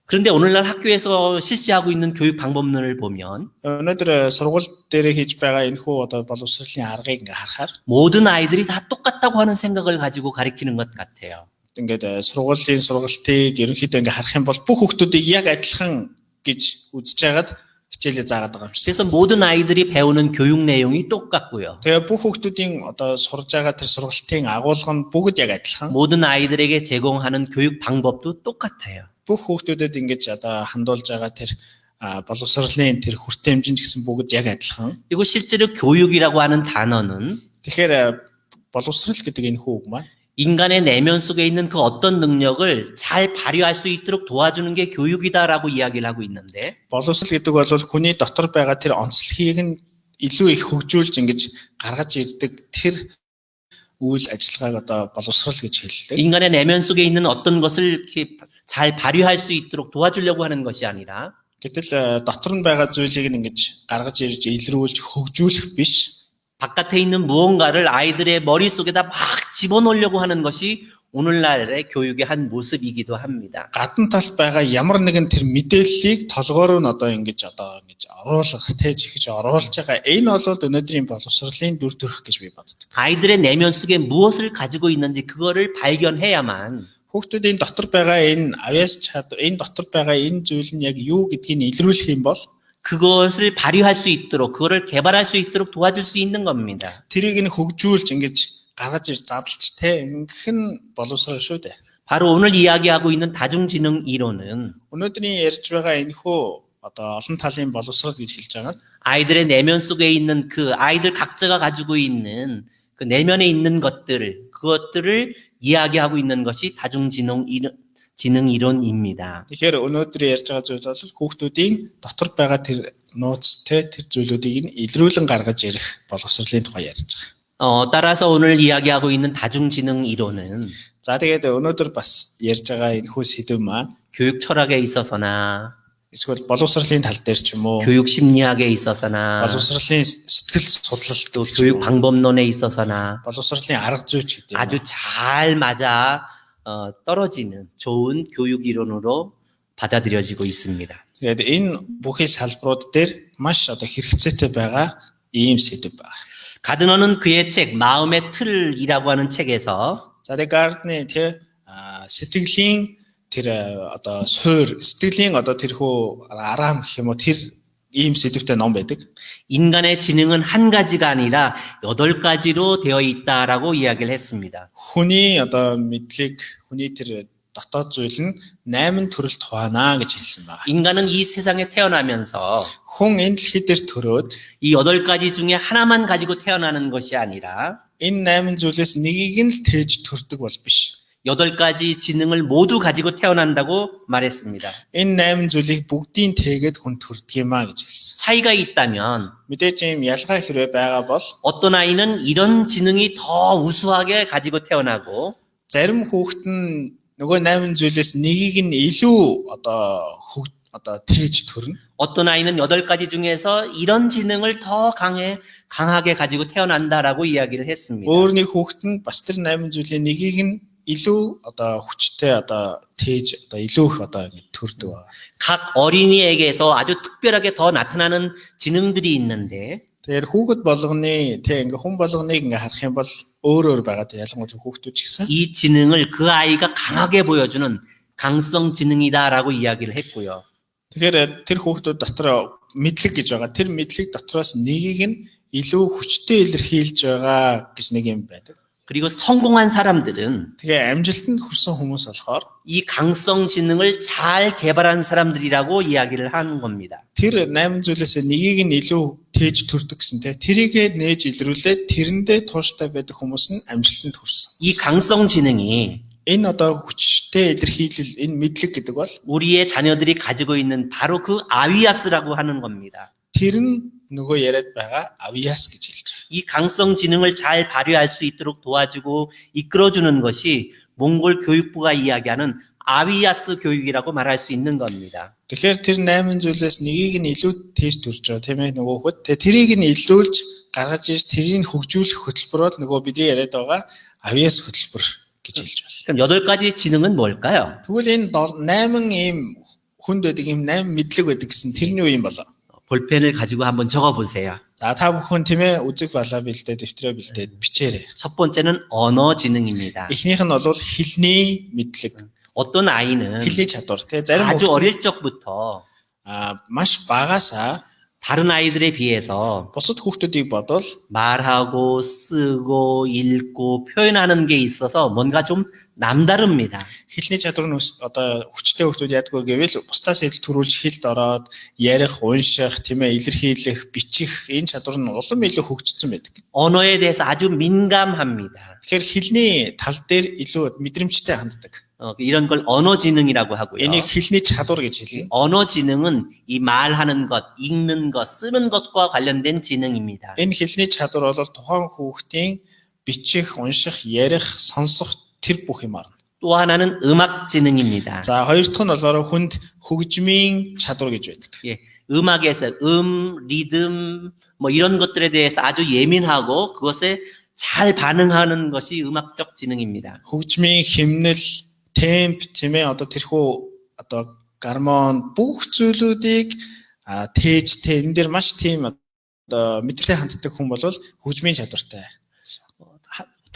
그런데 오늘날 학교에서 실시하고 있는 교육 방법론을 보면 Өнөөдөр сургууль дээр хийж байгаа энэ хүү одоо боловсролын аргыг ингээ харахаар 모든 아이들이 다 똑같다고 하는 생각을 가지고 가르치는 것 같아요. ингээд сургуулийн сургалтыг ерөнхийдөө ингээ харах юм бол бүх хүүхдүүдийг яг адилхан гэж үзэж байгаад хичээлээ заагаад байгаа юм шиг. 그래서 모든 아이들이 배우는 교육 내용이 똑같고요. Тэгээ бүх хүүхдүүдийн одоо сурж байгаа тэр сургалтын агуулга нь бүгд яг адилхан. 모든 아이들에게 제공하는 교육 방법도 똑같아요. Бүх хүүхдүүдэд ингэж одоо хандуулж байгаа тэр боловсролын тэр хүртээмжин гэсэн бүгд яг адилхан. 그리고 실제로 교육이라고 하는 단어는 Тэгэхээр боловсрол гэдэг энэ хүү үг маань 인간의 내면 속에 있는 그 어떤 능력을 잘 발휘할 수 있도록 도와주는 게 교육이다라고 이야기를 하고 있는데 боловсрол гэдэг бол хүний дотор байгаа тэр онцлогийг нь илүү их хөгжүүлж ингэж гаргаж ирдэг тэр үйл ажиллагааг одоо боловсрол гэж хэлдэг. 인간의 내면 속에 있는 어떤 것을 이렇게 잘 발휘할 수 있도록 도와주려고 하는 것이 아니라 Гэтэл дотор нь байгаа зүйлийг нь ингэж гаргаж ирж илрүүлж хөгжүүлэх биш. 바깥에 있는 무언가를 아이들의 머릿속에다 막 집어넣으려고 하는 것이 오늘날의 교육의 한 모습이기도 합니다. Гадна талд байгаа ямар нэгэн тэр мэдээллийг толгоор нь одоо ингэж оруулах, тээж хийж оруулж байгаа. Энэ бол өнөөдрийн боловсролын дүр төрх гэж би боддог. 아이들의 내면 속에 무엇을 가지고 있는지 그거를 발견해야만 Хүүхдүүдийн дотор байгаа энэ авяас чадвар, энэ дотор байгаа энэ зүйл нь яг юу гэдгийг илрүүлэх юм бол 그것을 발휘할 수 있도록 그거를 개발할 수 있도록 도와줄 수 있는 겁니다. тэрийг нь хөгжүүлж ингэж гаргаж ир задлж те ингэх нь боловсрол шүү дээ. 바로 오늘 이야기하고 있는 다중지능 이론은 Өнөөдрийн ярьж байгаа энэ хөө одоо олон талын боловсрол гэж хэлж байгаа. 아이들의 내면 속에 있는 그 아이들 각자가 가지고 있는 그 내면에 있는 그것들을 이야기하고 있는 것이 다중지능 이론입니다. Тэгэхээр өнөөдөр ярьж байгаа зүйл бол хүүхдүүдийн дотор байгаа тэр нууцтэй тэр зүйлүүдийг нь илрүүлэн гаргаж ирэх боловсролын тухай ярьж байгаа. 따라서 오늘 이야기하고 있는 다중지능 이론은 За тэгээд өнөөдөр бас ярьж байгаа энэ хөө сэдв маань 교육 철학에 있어서나 эсвэл боловсролын тал дээр ч юм уу 교육 심리학에 있어서나 боловсролын сэтгэл судлалт 또 교육 방법론에 있어서나 боловсролын арга зүйч гэдэг. 아주 잘 맞아 떨어지는 좋은 교육 이론으로 받아들여지고 있습니다. Тэгээд энэ бүхий салбарууд дээр маш одоо хэрэгцээтэй байгаа ийм сэдв байна. 가드너는 그의 책 마음의 틀이라고 하는 책에서 За тэгээд Gardner тий сэтгэлийн тэр одоо суур сэтгэлийн одоо тэрхүү араам гэх юм уу тэр ийм сэдвтэй ном байдаг. 인간의 지능은 한 가지가 아니라 8가지로 되어 있다라고 이야기를 했습니다. Хүний одоо мэдлэг, хүний тэр дотоод зүйл нь 8 төрөлт хуваана гэж хэлсэн байна. 인간은 이 세상에 태어나면서 Хүн энэ дэлхий дээр төрөөд 이 8가지 중에 하나만 가지고 태어나는 것이 아니라 энэ 8 зүйлээс нэгийг нь л тээж төрдөг бол биш. 8가지 지능을 모두 가지고 태어난다고 말했습니다. Энэ 8 зүйлийг бүгдийг тэгээд хүн төрдөг юм а гэж хэлсэн. 차이가 있다면 Мэдээж юм ялгаа хэрвээ байгаа бол 어떤 아이는 이런 지능이 더 우수하게 가지고 태어나고 зарим хүүхэд нь нөгөө 8 зүйлээс нэгийг нь илүү одоо тээж төрнө. 어떤 아이는 8가지 중에서 이런 지능을 더 강하게 가지고 태어난다라고 이야기를 했습니다. Өөр нэг хүүхэд нь бас тэр 8 зүйлийн нэгийг нь илүү одоо хүчтэй одоо тээж одоо илүү их одоо төрдөг байна. 각 어린이에게서 아주 특별하게 더 나타나는 지능들이 있는데 Тэгэхээр хүүхэд болгоны тэг ингээ хүн болгоныг ингээ харах юм бол өөр байгаа. Ялангуяа хүүхдүүд ч гэсэн 이 지능을 그 아이가 강하게 보여주는 강성 지능이다라고 이야기를 했고요. тэгэхээр тэр хүүхдүүд дотор мэдлэг гэж байгаа. Тэр мэдлэг дотроос нэгийг нь илүү хүчтэй илэрхийлж байгаа гэж нэг юм байдаг. 그리고 성공한 사람들은 Тэгээ амжилтанд хүрсэн хүмүүс болохоор 이 강성 지능을 잘 개발한 사람들이라고 이야기를 하는 겁니다. тэр 8 зүйлээс нэгийг нь илүү тээж төрдөг гэсэн те тэрийгэ нээж илрүүлээд тэрэндээ тууштай байдаг хүмүүс нь амжилтанд хүрсэн. 이 강성 지능이 Энэ одоо хүчтэй илэрхийлэл энэ мэдлэг гэдэг бол 우리의 자녀들이 가지고 있는 바로 그 아위아스라고 하는 겁니다. тэр нь нөгөө яриад байгаа авиас гэж хэлж байгаа. 이 강성 지능을 잘 발휘할 수 있도록 도와주고 이끌어주는 것이 몽골 교육부가 이야기하는 아위아스 교육이라고 말할 수 있는 겁니다. Тэгэхээр тэр 8 зүйлээс нэгийг нь илүү тээж төрж байгаа тийм ээ нөгөө хот. Тэгээ тэрийг нь илүүлж гаргаж ирж тэрийг хөгжүүлэх хөтөлбөр бол нөгөө бидний яриад байгаа авиас хөтөлбөр гэж хэлж байна. 그럼 8가지 지능은 뭘까요? Тэгвэл энэ 8 ийм хүнд байдаг ийм 8 мэдлэг байдаг гэсэн тэрний үе юм болоо. 볼펜을 가지고 한번 적어보세요. За та бүхэн тийм ээ үзэг балаа бэлдээ дэвтрээ бэлдээд бичээрэй. 첫 번째는 언어 지능입니다. Эхнийх нь бол хэлний мэдлэг, 어떤 아이는 хэлний чадвар тий зарим 아주 хүмүүс 어릴 적부터 маш багасаа 다른 아이들에 비해서 бусад хүүхдүүдийг бодвол 말하고 쓰고 읽고 표현하는 게 있어서 뭔가 좀 남다릅니다. хэлний чадвар нь одоо хүчтэй хүүхдүүд ядгүй гэвэл бусдаас илүү төрүүлж хэлд ороод ярих, унших, тийм ээ илэрхийлэх, бичих энэ чадвар нь улам илүү хөгжсөн байдаг. 언어에 대해서 아주 민감합니다. Тэгэхээр хэлний тал дээр илүү мэдрэмжтэй ханддаг. 이런 걸 언어 지능이라고 하고요. Энийг хэлний чадвар гэж хэлнэ. 언어 지능은 이 말하는 것, 읽는 것, 쓰는 것과 관련된 지능입니다. Энэ хэлний чадвар бол тухайн хүүхдийн бичих, унших, ярих, сонсох тэр бүх юм арна. 또 하나는 음악 지능입니다. За хоёр дахь нь болохоор хүнд хөгжмийн чадвар гэж байдаг. 예, 음악에서 리듬 뭐 이런 것들에 대해서 아주 예민하고 그것에 잘 반응하는 것이 음악적 지능입니다. Хөгжмийн хэмнэл, темп тийм ээ одоо тэрхүү одоо гармон бүх зүйлүүдийг тээж энэ дээр маш тийм одоо мэдрэлтэй ханддаг хүн бол хөгжмийн чадвартай.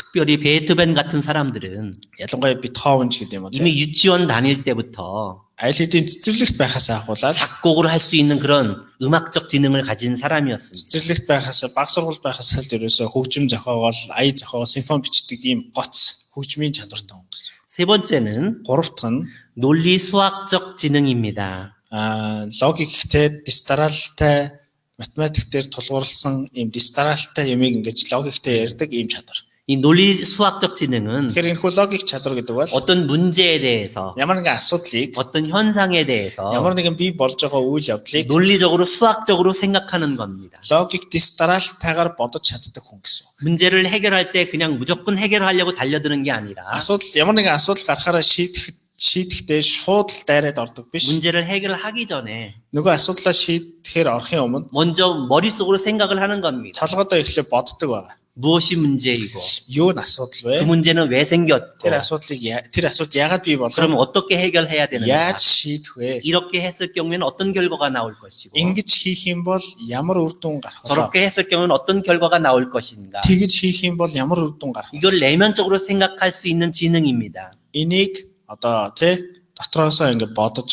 특별히 베토벤 같은 사람들은 Ялангуяа Бетховен ч гэдэг юм уу. 이미 유치원 다닐 때부터 Аль хэдийн цэцэрлэгт байхаас ахуулаад 작곡을 할 수 있는 그런 음악적 지능을 가진 사람이었습니다. цэцэрлэгт байхаас баг сургууль байхаас л ерөөсөө хөгжим зохиогоол, ая зохиогоо, симфони бичдэг ийм гоц хөгжмийн чадвартай хүн гэсэн. 세 번째는 Гурав дахь нь 논리 수학적 지능입니다. логиктэй, дистралтай, математик дээр тулгуурласан ийм дистралтай юмыг ингэж логиктэй ярьдаг ийм чадвар. 이 논리 수학적 지능은 Тэгэхээр энэ хүү логик чадвар гэдэг бол 어떤 문제에 대해서 ямар нэгэн асуудлыг 어떤 현상에 대해서 ямар нэгэн бий болж байгаа үйл явдлыг 논리적으로 수학적으로 생각하는 겁니다. логик дистралтайгаар бодож чаддаг хүн гэсэн. 문제를 해결할 때 그냥 무조건 해결하려고 달려드는 게 아니라 Ямар нэгэн асуудал гарахаараа шийдэхдээ шууд л дайраад ордог биш. 문제를 해결하기 전에 Нөгөө асуудлаа шийдэхээр орохын өмнө 먼저 머릿속으로 생각을 하는 겁니다. толгойдоо эхлээ боддог байгаа. 무엇이 문제이고 Юу н асуудал вэ? 그 문제는 왜 생겼고 Тэр асуудал яагаад бий болов? 그럼 어떻게 해결해야 되는가? Яаж шийдэх вэ? 이렇게 했을 경우에는 어떤 결과가 나올 것이고 Ингэж хийх юм бол ямар үр дүн гарах вэ? 저렇게 했을 경우에는 어떤 결과가 나올 것인가? Тэгж хийх юм бол ямар үр дүн гарах вэ? 이걸 내면적으로 생각할 수 있는 지능입니다. Энийг одоо дотроосоо ингэ бодож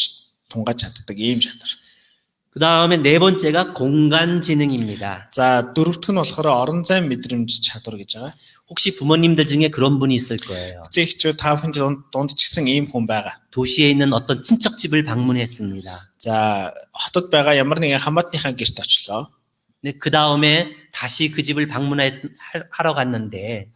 тунгааж чаддаг ийм чадвар. 그 다음에 네 번째가 공간 지능입니다. За дөрөвт нь болохоор орон зай мэдрэмж чадвар гэж байгаа. 혹시 부모님들 중에 그런 분이 있을 거예요. Эцэгчүүд та бүхэн дунд ч гэсэн ийм хүн байгаа. 도시에 있는 어떤 친척집을 방문했습니다. За хотод байгаа ямар нэгэн хамаатныхаа гэрт очлоо. 네, 그 다음에 다시 그 집을 방문하러 갔는데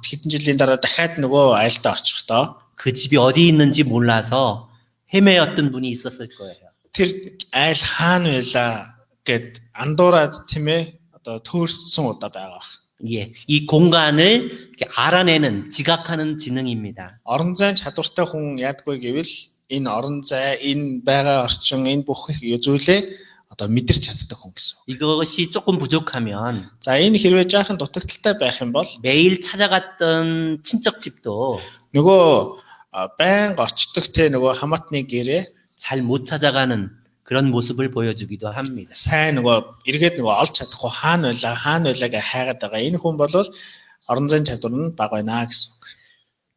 хэдэн жилийн дараа дахиад нөгөө айлдаа очихдоо 그 집이 어디 있는지 몰라서 헤매었던 분이 있었을 거예요. тэр айл хаана байлаа гэд андуураад тийм ээ одоо төөрсөн удаа байгаа. 예, 이 공간을 이렇게 알아내는 지각하는 지능입니다. Орон зайн чадвартай хүн яадгүй гэвэл энэ орон зай, энэ байгаа орчин, энэ бүх зүйлээ одоо мэдэрч чаддаг хүн гэсэн. 이것이 조금 부족하면 За энэ хэрвээ жаахан дутагдaltaй байх юм бол 매일 찾아갔던 친척집도 нөгөө байнга очдог те нөгөө хамаатны гэрээ 잘 못 찾아가는 그런 모습을 보여주기도 합니다. сайн нөгөө эргээд нөгөө олж чадахгүй хаана байлаа гэж хайгаад байгаа. Энэ хүн бол орон зайн чадвар нь бага байна гэсэн үг.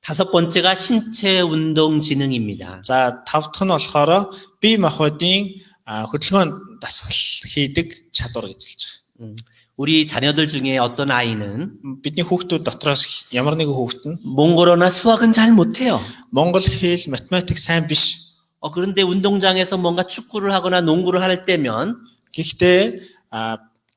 다섯 번째가 신체 운동 지능입니다. За тав дахь нь болохоор бие махбодын хөдөлгөөн дасгал хийдэг чадвар гэж хэлж байгаа. 우리 자녀들 중에 어떤 아이는 бидний хүүхдүүд дотроос ямар нэгэн хүүхэд нь 몽골어나 수학은 잘 못해요. монгол хэл, математик сайн биш. 그런데 운동장에서 뭔가 축구를 하거나 농구를 할 때면 Гэхдээ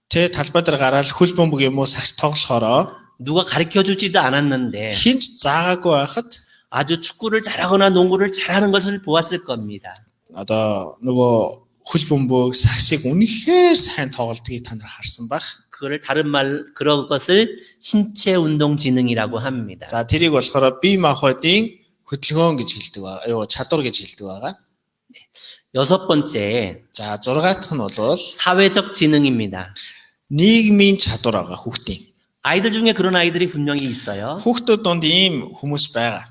тэ талбай дээр гараад хөл бөмбөг юм уу сакс тоглохороо 누가 가르쳐 주지도 않았는데 хинч заагаагүй байхад 아주 축구를 잘하거나 농구를 잘하는 것을 보았을 겁니다. одоо нөгөө хөл бөмбөг саксыг үнэхээр сайн тоглодгийг та нар харсан байх. 그런 것을 신체 운동 지능이라고 합니다. За тэрийг болохоор бие махбодын хөдөлгөөн гэж хэлдэг ба чадвар гэж хэлдэг байгаа. 여섯 번째, За 6 дахь нь бол 사회적 지능입니다. нийгмийн чадвар байгаа хүүхдийн. 아이들 중에 그런 아이들이 분명히 있어요. Хүүхдүүд донд ийм хүмүүс байгаа.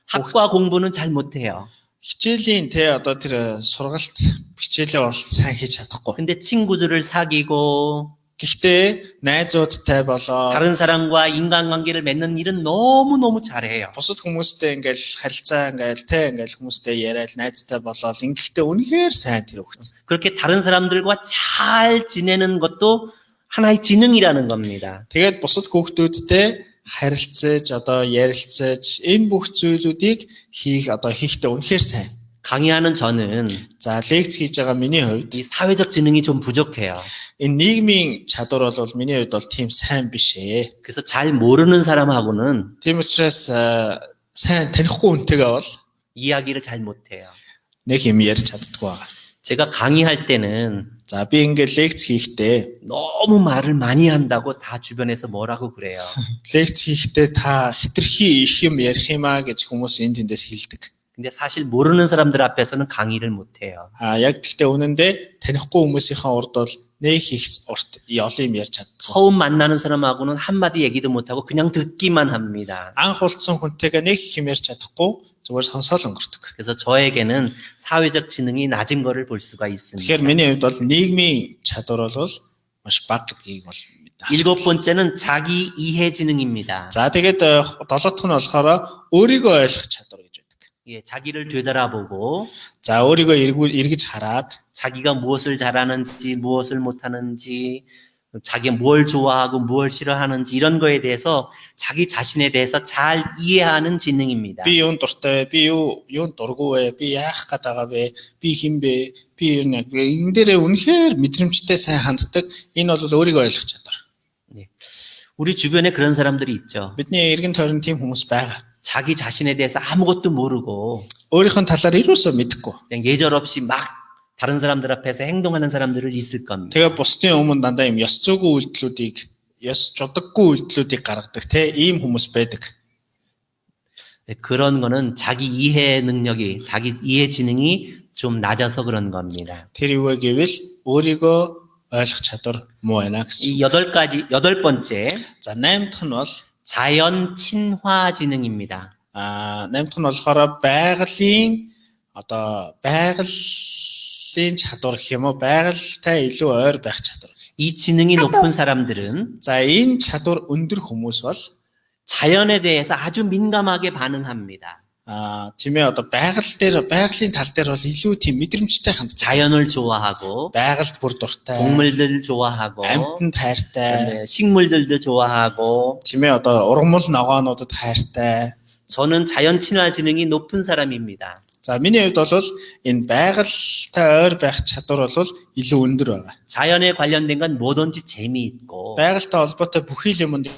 학과 공부는 잘 못해요. хичээлийн одоо тэр сургалт хичээлээ бол сайн хийж чадахгүй. 근데 친구들을 사귀고 Гэхдээ найзуудтай болоо 다른 사람과 인간관계를 맺는 일은 너무너무 잘해요. бусад хүмүүстэй ингээл харилцаа ингээл хүмүүстэй яриад найзтай болоод ингэхдээ үнэхээр сайн тэр хүүхд. 그렇게 다른 사람들과 잘 지내는 것도 하나의 지능이라는 겁니다. Тэгээд бусад хүүхдүүдтэй харилцаж одоо ярилцаж энэ бүх зүйлүүдийг хийхдээ үнэхээр сайн. 강의하는 저는 За лекц хийж байгаа миний хувьд 이 사회적 지능이 좀 부족해요. энэ нийгмийн чадвар бол миний хувьд бол тийм сайн биш ээ. 그래서 잘 모르는 사람하고는 Тийм учраас сайн танихгүй үнтэйгээ бол 이야기를 잘 못해요. нэг юм ярьж чаддаггүй байгаа. 제가 강의할 때는 За би ингээд лекц хийхдээ 너무 말을 많이 한다고 다 주변에서 뭐라고 그래요. лекц хийхдээ та хитрхи их юм ярих юмаа гэж хүмүүс энд тэндээс хэлдэг. 근데 사실 모르는 사람들 앞에서는 강의를 못해요. Яг тэгтээ үнэндээ танихгүй хүмүүсийнхаа урд бол нэг их урт олон юм ярьж чаддаг. 처음 만나는 사람하고는 한마디 얘기도 못하고 그냥 듣기만 합니다. Анх уулзсан хүнтэйгээ нэг их юм ярьж чадахгүй зүгээр сонсоол өнгөрдөг. 그래서 저에게는 사회적 지능이 낮은 거를 볼 수가 있습니다. Тэгэхээр миний хувьд бол нийгмийн чадвар бол маш бага гэдгийг бол мэдээ. 일곱 번째는 자기 이해 지능입니다. За тэгээд долоодох нь болохоор өөрийгөө ойлгох чадвар гэж байдаг. 예, 자기를 되돌아보고 За өөрийгөө эргэж хараад 자기가 무엇을 잘하는지 무엇을 못하는지 자기가 뭘 좋아하고 뭘 싫어하는지 이런 거에 대해서 자기 자신에 대해서 잘 이해하는 지능입니다. би юунд дуртай, би юунд дургүй вэ, би яах гээд байгаа вэ, би хэн бэ, би энэ дээрээ үнэхээр мэдрэмжтэй сайн ханддаг. Энэ бол өөрийгөө ойлгох чадвар. 우리 주변에 그런 사람들이 있죠. Бидний эргэн тойрон тийм хүмүүс байгаа. 자기 자신에 대해서 아무것도 모르고 өөрийнхөө талаар юусоо мэдэхгүй. 그냥 예절없이 막 다른 사람들 앞에서 행동하는 사람들을 있을 겁니다. Тэгээ бусдын өмнө дандаа юм ёс зүйгүй ёс жудаггүй үйлдэлүүдийг гаргадаг ийм хүмүүс байдаг. 그런 거는 자기 이해 능력이, 자기 이해 지능이 좀 낮아서 그런 겁니다. Тэр юу вэ гэвэл өөрийгөө ойлгох чадвар муу байна гэсэн. 이 여덟 번째, За 8 дахь нь бол 자연 친화 지능입니다. 8 дахь нь болохоор байгалийн чадвар гэх юм уу байгальтай илүү ойр байх чадвар. 이 지능이 높은 사람들은 За энэ чадвар өндөр хүмүүс бол 자연에 대해서 아주 민감하게 반응합니다. тийм ээ байгалийн тал дээр бол илүү тийм мэдрэмжтэй ханддаг. 자연을 좋아하고 Байгальд бүр дуртай. 동물들 좋아하고 амьтанд хайртай. 식물들도 좋아하고 Тийм ээ ургамал ногоонуудад хайртай. 저는 자연 친화 지능이 높은 사람입니다. За миний хувьд бол энэ байгальтай ойр байх чадвар бол илүү өндөр байгаа. 자연에 관련된 건 뭐든지 재미있고 Байгальтай холбоотой бүхий л юмд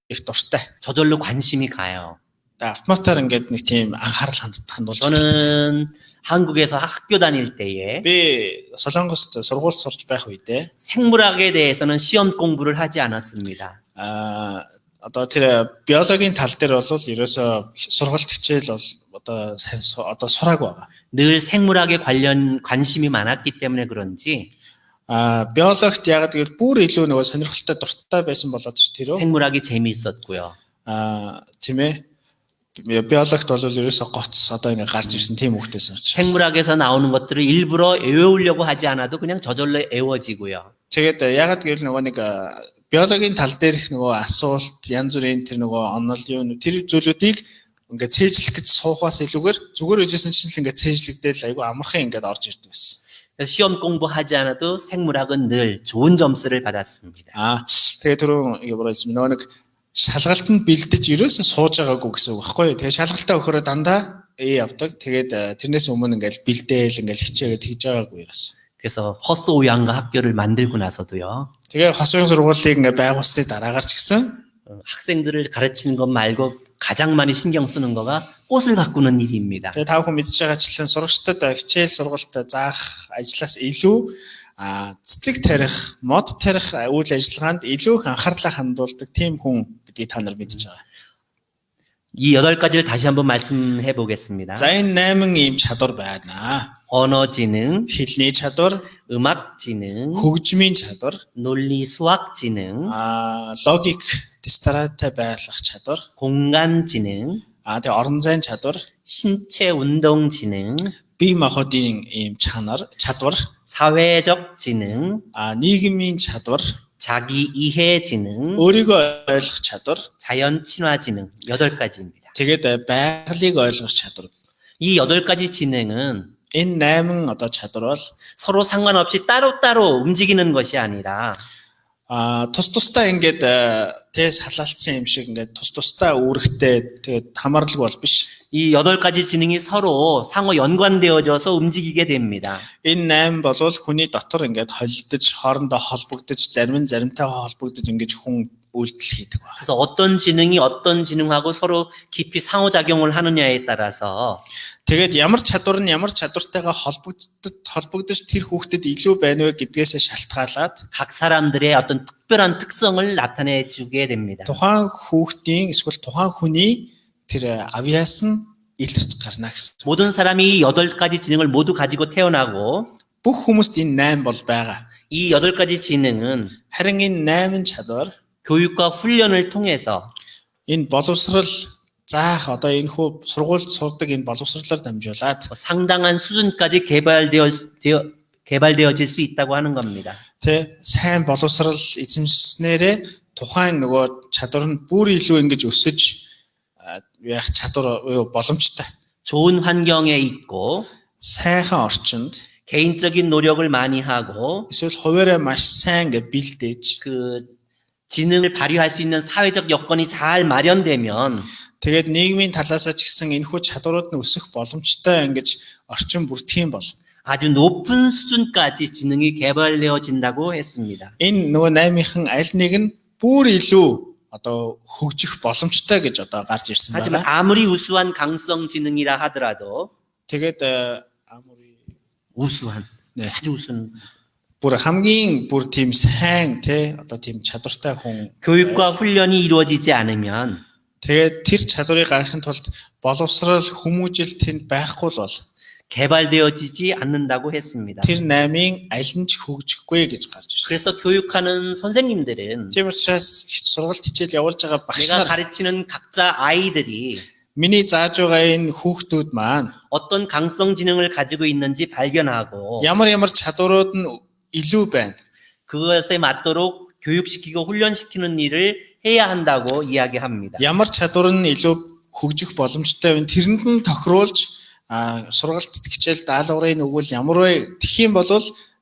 их дуртай. 저절로 관심이 가요. автоматар ингээд нэг тийм анхаарал хандуулж байна. 저는 한국에서 학교 다닐 때에 Би Солонгост сургууль сурч байх үедээ 생물학에 대해서는 시험 공부를 하지 않았습니다. одоо тэр биологийн тал дээр бол ерөөсө сургалт хичээл бол одоо сураагүй байгаа. 늘 생물학에 관련 관심이 많았기 때문에 그런지 биологт яг гэвэл бүр илүү нөгөө сонирхолтой дуртай байсан болоод ч тэр 생물학이 재미있었고요. тийм ээ биологт бол ерөөсө гоц одоо ингээ гарч ирсэн тийм хүмүүсээс учраас 생물학에서 나오는 것들을 일부러 외우려고 하지 않아도 그냥 저절로 외워지고요. тэгээд ягаад гэвэл нөгөө нэг биологийн тал дээрх нөгөө асуулт янз бүрийн тэр нөгөө онол юу тэр зүйлүүдийг ингээ цээжлэх гэж суухаас илүүгээр зүгээр үжсэн чинь л ингээ цээжлэгдээл айгүй амархан ингээ орж ирдэг байсан. 그래서 시험 공부하지 않아도 생물학은 늘 좋은 점수를 받았습니다. тэгээ түрүү юу бороо нөгөө нэг шалгалтанд бэлдэж ерөөсөө сууж байгаагүй гэсэн үг баггүй. Тэгээ шалгалтаа өгөхөөр дандаа явдаг. Тэгээд тэрнээс өмнө ингээл бэлдээл ингээл хичээгээд тэгж байгаагүй ерөөсөө. 그래서 헛소우양가 학교를 만들고 나서도요. Тэгээ хос уян сургуулийг ингээ байгуулсны дараагаар ч гэсэн 학생들을 가르치는 것 말고 가장 많이 신경 쓰는 거가 꽃을 가꾸는 일입니다. тэгээ та бүхэн мэдж байгаачлан сурагчдад хичээл сургалт заах ажлаас илүү цэцэг тарих, мод тарих үйл ажиллагаанд илүү их анхаарлаа хандуулдаг тийм хүн гэдгийг та нар мэдж байгаа. 이 8가지를 다시 한번 말씀해 보겠습니다. За энэ 8 ийм чадвар байна. 언어 지능, Хэлний чадвар, 음악 지능, хөгжмийн чадвар, 논리 수학 지능, логик, дистратай байх чадвар, 공간 지능, тэгээ орон зайн чадвар, 신체 운동 지능, бие махбодын ийм чадвар, 사회적 지능, нийгмийн чадвар, 자기 이해 지능, өөрийгөө ойлгох чадвар, 자연 친화 지능 8가지입니다. тэгээд байгалыг ойлгох чадвар. 이 8가지 지능은 Энэ 8 одоо чадвар бол 서로 상관없이 따로따로 움직이는 것이 아니라 тус тустай ингээд тэ салаалцсан юм шиг ингээд тус тустай үүрэгтэй тэгээд хамаарлаг бол биш. 이 8가지 지능이 서로 상호 연관되어져서 움직이게 됩니다. Энэ 8 бол хүний дотор ингээд холилдож, хоорондоо холбогдож, зарим нь заримтайгаа холбогдож ингэж хүн үйлдэл хийдэг ба. 그래서 어떤 지능이 어떤 지능하고 서로 깊이 상호작용을 하느냐에 따라서 Тэгээд ямар чадвар нь ямар чадвартайгаа холбогдож тэр хүүхдэд илүү байна вэ гэдгээс шалтгаалаад 각 사람들의 어떤 특별한 특성을 나타내 주게 됩니다. тухайн хүүхдийн эсвэл тухайн хүний тэр авиас нь илэрч гарна гэсэн. 모든 사람이 이 8가지 지능을 모두 가지고 태어나고 Бүх хүмүүст энэ 8 бол байгаа. 이 8가지 지능은 Харин энэ 8 чадвар 교육과 훈련을 통해서 энэ боловсрал заах одоо энэ хүү сургуульд сурдаг энэ боловсралаар дамжуулаад 상당한 수준까지 개발되어질 수 있다고 하는 겁니다. тэ сайн боловсрал эзэмшснээрээ тухайн нөгөө чадвар нь бүр илүү ингэж өсөж яах чадвар боломжтой. 좋은 환경에 있고 сайхан орчинд 개인적인 노력을 많이 하고 эсвэл хуваараа маш сайн гэж бэлдээж 그 지능을 발휘할 수 있는 사회적 여건이 잘 마련되면 тэгээд нийгмийн талаас ч гэсэн энэхүү чадварууд нь өсөх боломжтой ингэж орчин бүртгэх юм бол 아주 높은 수준까지 지능이 개발되어진다고 했습니다. энэ нөгөө 8-ын аль нэг нь бүр илүү одоо хөгжих боломжтой гэж одоо гарч ирсэн 하지만 байна. 아무리 우수한 강성 지능이라 하더라도 Тэгээд 우수한 네. 아주 우수한 бүр хамгийн бүр тийм сайн те одоо тийм чадвартай хүн 교육과 훈련이 이루어지지 않으면 тэгээд тэр чадварыг гаргахын тулд боловсрал хүмүүжил тэнд байхгүй бол 개발되어지지 않는다고 했습니다. тэр 8-ын аль нь ч хөгжихгүй гэж гарч ирсэн. 그래서 교육하는 선생님들은 Тийм учраас сургалт хичээл явуулж байгаа багш 내가 нар 가르치는 각자 아이들이 миний зааж байгаа энэ хүүхдүүд маань 어떤 강성 지능을 가지고 있는지 발견하고 ямар чадварууд нь илүү байна. 그것에 맞도록 교육시키고 훈련시키는 일을 해야 한다고 이야기합니다. Ямар чадвар нь илүү хөгжих боломжтой вэ? Тэрэнд нь тохируулж сургалт хичээл даалгаврын өгвөл ямар вэ? Тэгэх юм бол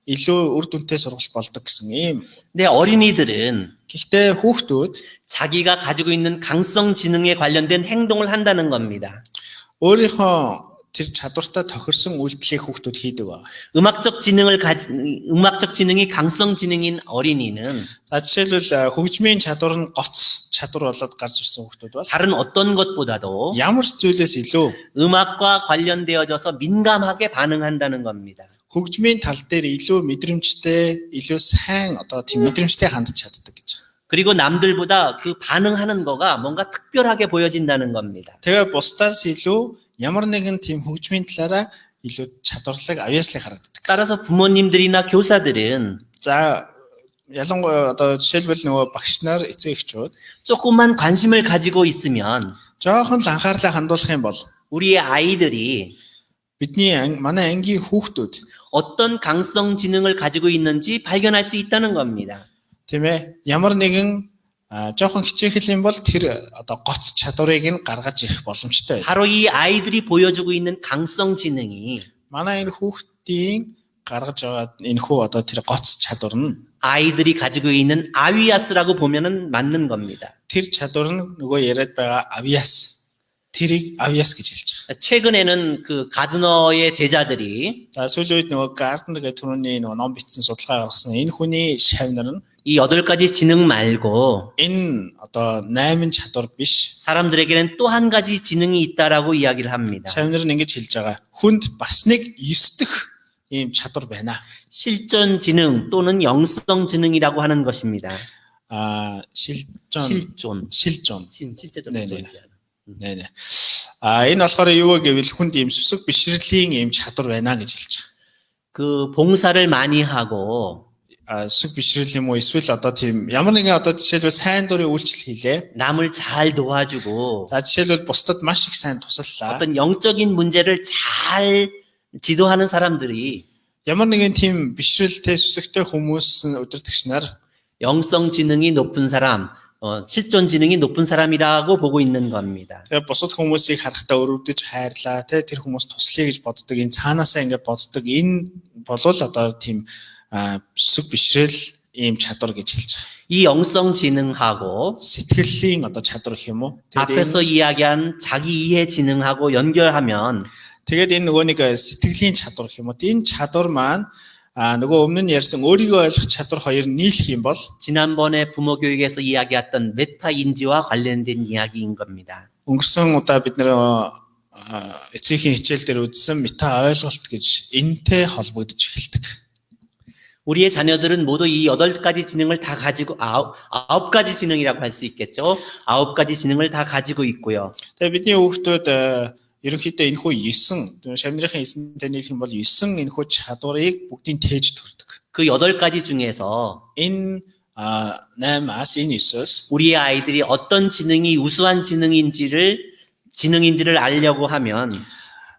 илүү үр дүнтэй сургалт болдог гэсэн ийм. 근데 어린이들은 Гэхдээ хүүхдүүд 자기가 가지고 있는 강성 지능에 관련된 행동을 한다는 겁니다. өөрийнхөө тэр чадвартай тохирсон үйлдэлийг хүүхдүүд хийдэг ба. 음악적 지능이 강성 지능인 어린이는 За жишээлбэл хөгжмийн чадвар нь гоц чадвар болоод гарч ирсэн хүүхдүүд бол 다른 어떤 것보다도 ямар ч зүйлээс илүү 음악과 관련되어져서 민감하게 반응한다는 겁니다. хөгжмийн тал дээр илүү мэдрэмжтэй, илүү сайн одоо тийм мэдрэмжтэй хандж чаддаг гэж. 그리고 남들보다 그 반응하는 거가 뭔가 특별하게 보여진다는 겁니다. Тэгээ бусдаас илүү ямар нэгэн тийм хөгжмийн талаараа илүү чадварлаг авьяаслыг харагддаг. 따라서 부모님들이나 교사들은 За ялангуяа одоо жишээлбэл нөгөө багш нар эцэг эхчүүд 조금만 관심을 가지고 있으면 жоохон л анхаарлаа хандуулах юм бол 우리의 아이들이 бидний манай ангийн хүүхдүүд 어떤 강성 지능을 가지고 있는지 발견할 수 있다는 겁니다. тийм ээ ямар нэгэн жоохон хичээх юм бол тэр одоо гоц чадварыг нь гаргаж ирэх боломжтой. 바로 이 아이들이 보여주고 있는 강성 지능이 манай энэ хүүхдийн гаргаж байгаа энэхүү одоо тэр гоц чадвар нь 아이들이 가지고 있는 아위아스라고 보면은 맞는 겁니다. тэр чадвар нь нөгөө яриад байгаа авиас тэрийг авиас гэж хэлж байгаа. 최근에는 그 가드너의 제자들이 За сүүлийн үед нөгөө Gardner гэх түрүүний нөгөө ном бичсэн судалгаа гаргасан энэ хүний шавнар нь 이 8가지 지능 말고 энэ одоо 8 чадвар биш. 사람들에게는 또 한 가지 지능이 있다라고 이야기를 합니다. Шавнар нь ингэж хэлж байгаа. Хүнд бас нэг 9 дэх ийм чадвар байна. 실존 지능 또는 영성 지능이라고 하는 것입니다. 실존. 실제적으로 네네. 존재하는. Нэ. Энэ болохоор юу гэвэл хүнд ийм сүсэг бишрэлийн ийм чадвар байна гэж хэлж байгаа. 그 봉사를 많이 하고 Сүсэг бишрэл юм уу эсвэл одоо тийм ямар нэгэн одоо жишээлбэл сайн дурын үйлчлэл хийлээ. 남을 잘 도와주고 За жишээлбэл бусдад маш их сайн туслалаа. 어떤 영적인 문제를 잘 지도하는 사람들이 Ямар нэгэн тийм бишрэлтэй сүсэгтэй хүмүүс удирдагч нар 영성 지능이 높은 사람, 실존 지능이 높은 사람이라고 보고 있는 겁니다. тэгээ бусад хүмүүсийг харахтаа өрөвдөж хайрлаа тэ тэр хүмүүс туслая гэж боддог энэ цаанаасаа ингээд боддог энэ болвол одоо тийм сүсэг бишрэл ийм чадвар гэж хэлж байгаа. 이 영성 지능하고 сэтгэлийн одоо чадвар гэх юм уу? 앞에서 이야기한 자기 이해 지능하고 연결하면 Тэгээд энэ нөгөө нэг сэтгэлийн чадвар гэх юм уу? Энэ чадвар маань нөгөө өмнө нь ярьсан өөрийгөө ойлгох чадвар хоёр нийлэх юм бол 지난번에 부모 교육에서 이야기했던 메타 인지와 관련된 이야기인 겁니다. өнгөрсөн удаа бид нэр эцгийн хичээл дээр үзсэн мета ойлголт гэж энтэй холбогдож эхэлдэг. 우리의 자녀들은 모두 이 8가지 지능을 다 가지고 9가지 지능이라고 할 수 있겠죠. 9가지 지능을 다 가지고 있고요. Тэгээд бидний хүүхдүүд ерөнхийдөө энэхүү 9 шавнырын 9-тэй нийлэх юм бол 9 энэхүү чадварыг бүгдийг тээж төрдөг. 그 8가지 중에서 Энэ 8-аас энэ 9-өөс 우리의 아이들이 어떤 지능이 우수한 지능인지를 알려고 하면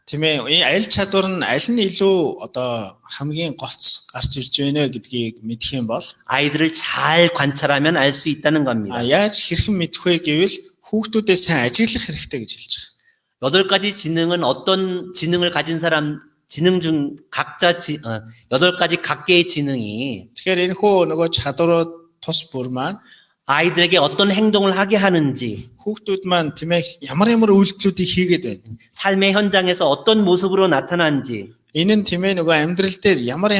тийм ээ аль чадвар нь аль нь илүү одоо хамгийн гоц гарч ирж байна гэдгийг мэдэх юм бол 아이들을 잘 관찰하면 알 수 있다는 겁니다. яаж хэрхэн мэдэх вэ гэвэл хүүхдүүдээ сайн ажиглах хэрэгтэй гэж хэлж байгаа. 8가지 지능은 어떤 지능을 가진 사람 지능 중 각자 8가지 각계의 지능이 Тэгэхээр энэхүү нөгөө чадварууд тус бүр маань 아이들에게 어떤 행동을 하게 하는지 хүүхдүүд маань тийм ээ ямар үйлдэлүүдийг хийгээд байна. 삶의 현장에서 어떤 모습으로 나타나는지 Энэ нь тийм ээ нөгөө амьдрал дээр ямар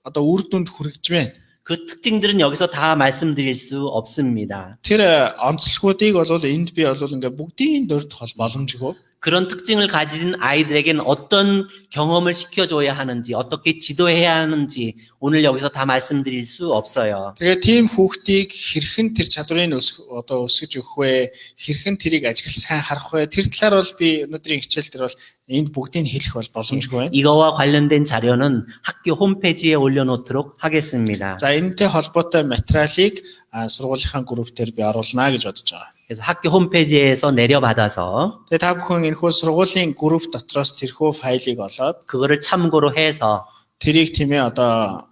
одоо үр дүнд хүрэж байна. 그 특징들은 여기서 다 말씀드릴 수 없습니다. Тэр онцлогуудыг бол энд би бол ингээ бүгдийн дурд боломжгүй. 그런 특징을 가진 아이들에게는 어떤 경험을 시켜줘야 하는지, 어떻게 지도해야 하는지 오늘 여기서 다 말씀드릴 수 없어요. Тэгээ тийм хүүхдийг хэрхэн тэр чадварыг одоо өсгөж өгөх вэ? Хэрхэн тэрийг ажиглал сайн харах вэ? Тэр талаар бол би өнөөдрийн хичээл дээр бол энд бүгдийг хэлэх бол боломжгүй байна. 이거와 관련된 자료는 학교 홈페이지에 올려놓도록 하겠습니다. За энэтэй холбоотой материалыг сургуулийнхаа групп дээр би оруулна гэж бодож байгаа. 그래서 학교 홈페이지에서 내려받아서 Тэгээ та бүхэн энэхүү surгуулийн групп дотроос тэрхүү файлыг олоод 그거를 참고로 해서 тэрийг тийм ээ одоо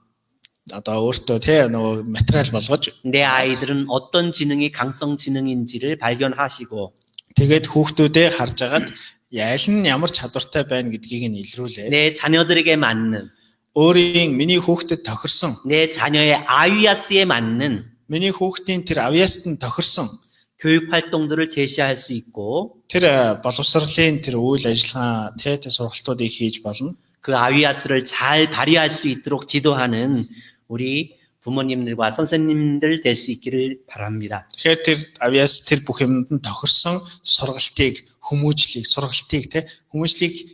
өөртөө тий нөгөө материал болгож 내 아이들은 어떤 지능이 강성 지능인지를 발견하시고 тэгээд хүүхдүүдээ харж агаад аль нь ямар чадвартай байна гэдгийг нь илрүүлээ. 내 자녀들에게 맞는 өөрийн миний хүүхдэд тохирсон 내 자녀의 아위아스에 맞는 миний хүүхдийн тэр авьяаст нь тохирсон 교육 활동들을 제시할 수 있고 тэр боловсролын тэр үйл ажиллагаа тэр сургалтуудыг хийж болно. 그 아위아스를 잘 발휘할 수 있도록 지도하는 우리 부모님들과 선생님들 될 수 있기를 바랍니다. Тэгэхээр тэр авьяас тэр бүх юмд нь тохирсон сургалтыг сургалтыг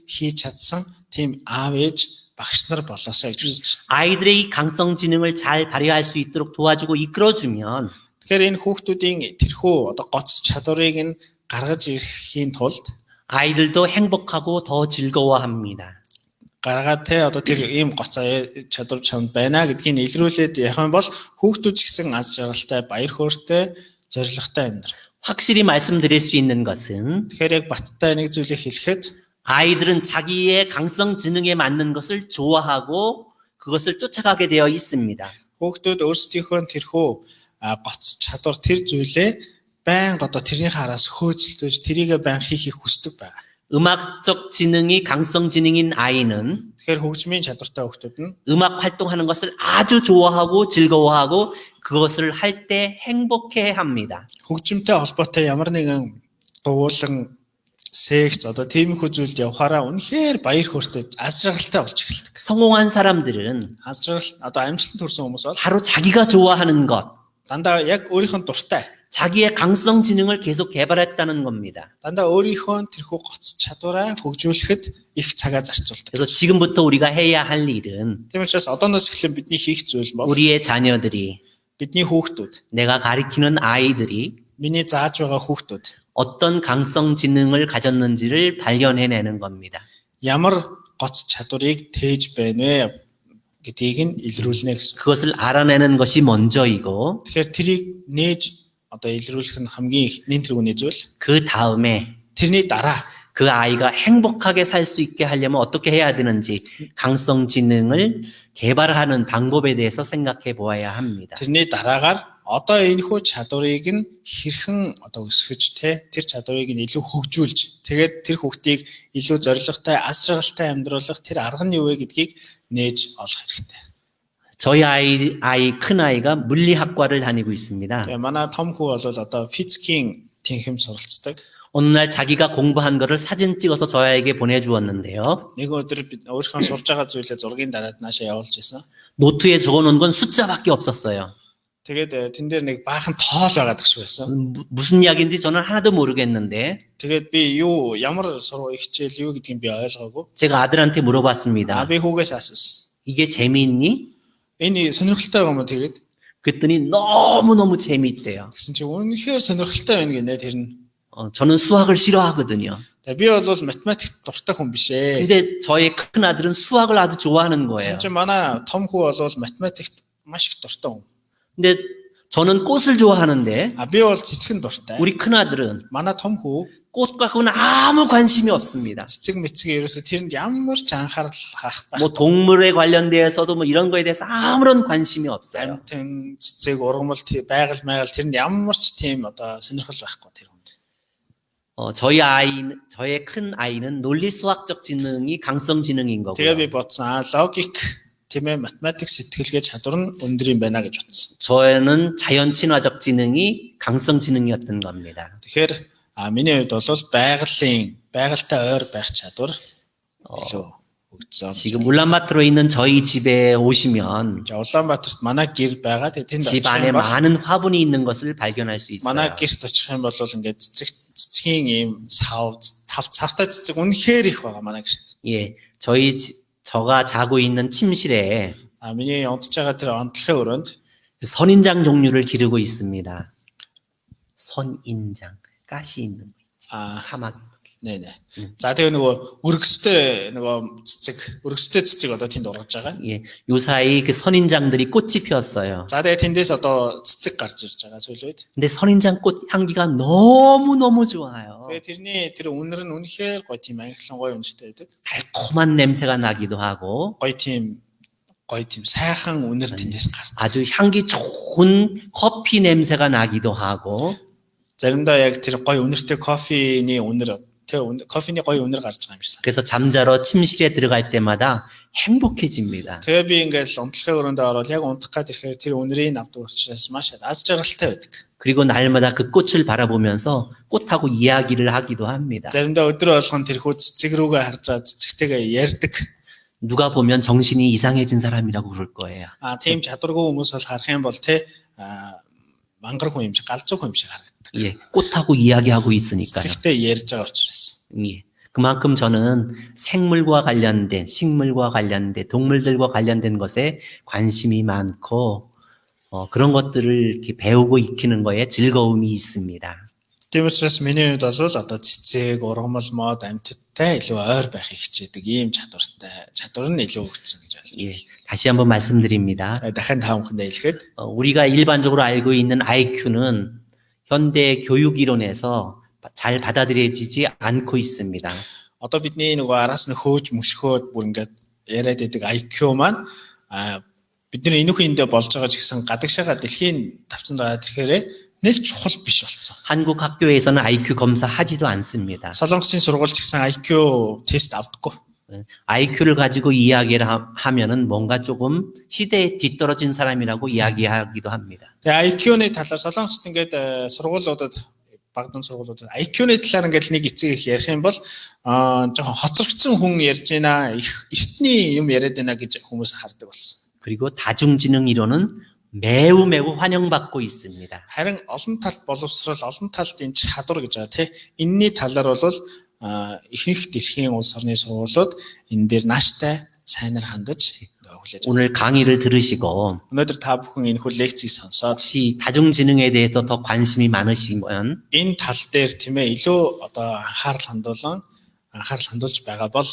хийж чадсан тийм аав ээж багш нар болоосоо гэж үзэж байна. 아이들의 이 강성 지능을 잘 발휘할 수 있도록 도와주고 이끌어주면 Тэгэхээр энэ хүүхдүүдийн тэрхүү одоо гоц чадварыг нь гаргаж ирэхийн тулд 아이들도 행복하고 더 즐거워합니다. гаргаад те одоо тэр ийм гоц чадвар чамд байна гэдгийг илрүүлээд явах юм бол хүүхдүүд ч гэсэн аз жаргалтай, баяр хөөртэй, зоригтой амьдрах. 확실히 말씀드릴 수 있는 것은 Тэгэхээр яг баттай нэг зүйлийг хэлэхэд 아이들은 자기의 강성 지능에 맞는 것을 좋아하고 그것을 쫓아가게 되어 있습니다. хүүхдүүд өөрсдийнхөө тэрхүү гоц чадвар тэр зүйлээ байнга одоо тэрний хараас хөөцөлдөж тэрийг байнга хийхийг хүсдэг байна. 음악적 지능이 강성 지능인 아이는 Тэгэхээр хөгжмийн чадвартай хүүхдүүд нь 음악 활동하는 것을 아주 좋아하고 즐거워하고 그것을 할 때 행복해 합니다. хөгжимтэй холбоотой ямар нэгэн дуулан секс одоо тиймэрхүү зүйлд явахаараа үнэхээр баяр хөөртэй аз жаргалтай болж эхэлдэг. 성공한 사람들은 Аз жаргал одоо амжилтанд хүрсэн хүмүүс бол 바로 자기가 좋아하는 것, дандаа яг өөрийнх нь дуртай. 자기의 강성 지능을 계속 개발했다는 겁니다. Дандаа өөрийнхөө тэрхүү гоц чадвараа хөгжүүлэхэд их цагаа зарцуулдаг. 그래서 지금부터 우리가 해야 할 일은 Тийм учраас одооноос эхлэн бидний хийх зүйл бол 우리의 자녀들이, бидний хүүхдүүд, 내가 가리키는 아이들이 миний зааж байгаа хүүхдүүд 어떤 강성 지능을 가졌는지를 발견해내는 겁니다. ямар гоц чадварыг тээж байна вэ гэдгийг нь илрүүлнэ гэсэн. 그것을 알아내는 것이 먼저이고 Тэгэхээр тэрийг нээж одоо илрүүлэх нь хамгийн ихний тэргүүний зүйл. 그 다음에 тэрний дараа 그 아이가 행복하게 살 수 있게 하려면 어떻게 해야 되는지 강성 지능을 개발하는 방법에 대해서 생각해 보아야 합니다. тэрний дараагаар одоо энэхүү чадварыг нь хэрхэн одоо өсгөж тэр чадварыг нь илүү хөгжүүлж тэгээд тэр хүүхдийг илүү зорилготой аз жаргалтай амьдруулах тэр арга нь юу вэ гэдгийг нээж олох хэрэгтэй. 저희 큰 아이가 물리학과를 다니고 있습니다. Тэгээ манай том хүү бол одоо физикийн тэнхэм суралцдаг. 어느 날 자기가 공부한 거를 사진 찍어서 저에게 보내주었는데요. Нэг өдөр бид өөрийнхөө сурж байгаа зүйлээ зургийн дараад наашаа явуулж исэн. 노트에 적어놓은 건 숫자밖에 없었어요. Тэгээд тэн дээр нэг баахан тоол байгаад гэж байсан. 무슨 이야기인지 저는 하나도 모르겠는데 Тэгээд би юу ямар сургууль хичээл юу гэдгийг би ойлгоогүй. 제가 아들한테 물어봤습니다. Би хүүгээс асуусан. 이게 재미있니? Энэ сонирхолтой юм уу тэгээд 그랬더니 너무너무 재미있대요. гэсэн чи үнэхээр сонирхолтой байна гинэ тэр нь. 저는 수학을 싫어하거든요. Тэгээ би бол математикт дуртай хүн биш ээ. 근데 저의 큰 아들은 수학을 아주 좋아하는 거예요. Тэгвэл манай том хүү бол математикт маш их дуртай хүн. 근데 저는 꽃을 좋아하는데 Би бол цэцгэн дуртай. 우리 큰 아들은 Манай том хүү 꽃 갖고는 아무 관심이 없습니다. цэцэг мэцэг ерөөсө тэрэнд ямар ч анхаарал хаах байх. 뭐 동물에 관련돼서도 뭐 이런 거에 대해서 아무런 관심이 없어요. Амтэн цэцэг ургамал байгаль тэрэнд ямар ч тийм одоо сонирхол байхгүй тэр хүнд. 저의 큰 아이는 논리 수학적 지능이 강성 지능인 Тэгээ би 거고요. бодсон логик тийм ээ математик сэтгэлгээ чадвар нь өндөр юм байна гэж бодсон. 저는 자연 친화적 지능이 강성 지능이었던 겁니다. Тэгэхээр миний хувьд бол байгальтай ойр байх чадвар илүү хөгжсөн. 지금 울란바토르에 있는 저희 집에 오시면 За Улаанбаатарт манай гэр байгаа. Тэгээ тэнд 집 очих 안에 юм бол 많은 화분이 있는 것을 발견할 수 манай 있어요. гэрт очих юм бол ингээд цэцгийн ийм цавтай цэцэг үнэхээр их байгаа манай гэрт. 예, 저가 자고 있는 침실에 Миний унтж байгаа тэр онцлогын өрөөнд 선인장 종류를 기르고 있습니다. 선인장, 가시 있는 거 있지. 사막. нэ. За тэгээ нөгөө өргөстэй цэцэг одоо тэнд ургаж байгаа. 예, 요 사이 그 선인장들이 꽃이 피었어요. За тэгээ тэндээс одоо цэцэг гарч irж байгаа зүйл үед. 근데 선인장 꽃 향기가 너무너무 좋아요. Тэгээ тэрний тэр үнэр нь үнэхээр гоё тийм ангилан гоё үнэтэй байдаг. 달콤한 냄새가 나기도 하고 гоё тийм сайхан үнэр тэндээс гардаг. 아주 향기 좋은 커피 냄새가 나기도 하고 заримдаа яг тэр гоё үнэртэй кофений үнэр кофений гоё үнэр гарч байгаа юм шиг. 그래서 잠자러 침실에 들어갈 때마다 행복해집니다. Тэгээ би ингээд унтлагын өрөөндөө ороод яг унтах гад ирэхээр тэр үнэрийг авдаг учраас маш аз жаргалтай байдаг. 그리고 날마다 그 꽃을 바라보면서 꽃하고 이야기를 하기도 합니다. заримдаа өдөр болгон тэрхүү цэцэг рүүгээ харж байгаа цэцэгтэйгээ ярьдаг. 누가 보면 정신이 이상해진 사람이라고 그럴 거예요. Тийм чадваргүй хүмүүс бол харах юм бол те мангар хүн юм шиг галзуу хүн юм шиг харагддаг. 예, 꽃하고 이야기하고 있으니까요. цэцэгтэй ярьж байгаа учраас. 예. 그만큼 저는 생물과 관련된, 식물과 관련된, 동물들과 관련된 것에 관심이 많고, 그런 것들을 이렇게 배우고 익히는 거에 즐거움이 있습니다. Тийм учраас миний хувьд бол одоо цэцэг, ургамал, мод, амьтдтай илүү ойр байхыг хичээдэг ийм чадвар нь илүү хөгжсөн гэж ойлгож 예, 다시 한번 말씀드립니다. дахин та бүхэндээ хэлэхэд 우리가 일반적으로 알고 있는 IQ는 현대 교육 이론에서 잘 받아들여지지 않고 있습니다. одоо бидний нөгөө араас нь хөөж мөшгөөд бүр ингээд яриад байдаг IQ маань бидний энүүхэн эндээ болж байгаа ч гэсэн гадагшаага дэлхийн тавцанд байгаа тэрхээрээ нэг чухал биш болсон. 한국 학교에서는 IQ 검사 하지도 않습니다. Солонгосын сургуульч гэсэн IQ тест авдаггүй. IQ를 가지고 이야기를 하면은 뭔가 조금 시대에 뒤떨어진 사람이라고 이야기하기도 합니다. Тэгээ IQ-ны талаар солонгост ингээд сургуулиудад багадун сургуулиудад IQ-ны талаар ингээд нэг эцэг их ярих юм бол жоохон хоцрогдсон хүн ярьж байна, их эртний юм яриад байна гэж хүмүүс хардаг болсон. 그리고 다중지능 이론은 매우 환영받고 있습니다. Харин олон талт боловсрал, олон талт энэ чадвар гэж байгаа тий. Энэний талаар бол ихэнх дэлхийн улс орны сургуулиуд энэ дээр нааштай сайнаар хандаж хүлээж авдаг. 오늘 강의를 들으시고 Өнөөдөр та бүхэн энэ хүү лекцийг сонсоод 혹시 다중지능에 대해서 더 관심이 많으시면 энэ тал дээр тийм ээ илүү одоо анхаарал хандуулж байгаа бол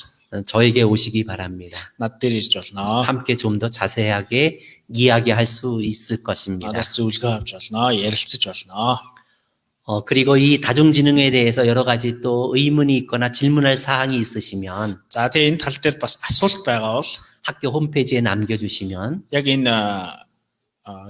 저에게 오시기 바랍니다. над дээр ирж болно. 함께 좀 더 자세하게 이야기할 수 있을 것입니다. Надаас зөвлөгөө авч болно, ярилцаж болно. 그리고 이 다중지능에 대해서 여러 가지 또 의문이 있거나 질문할 사항이 있으시면 За тэгээ энэ тал дээр бас асуулт байгаа бол 학교 홈페이지에 남겨주시면 яг энэ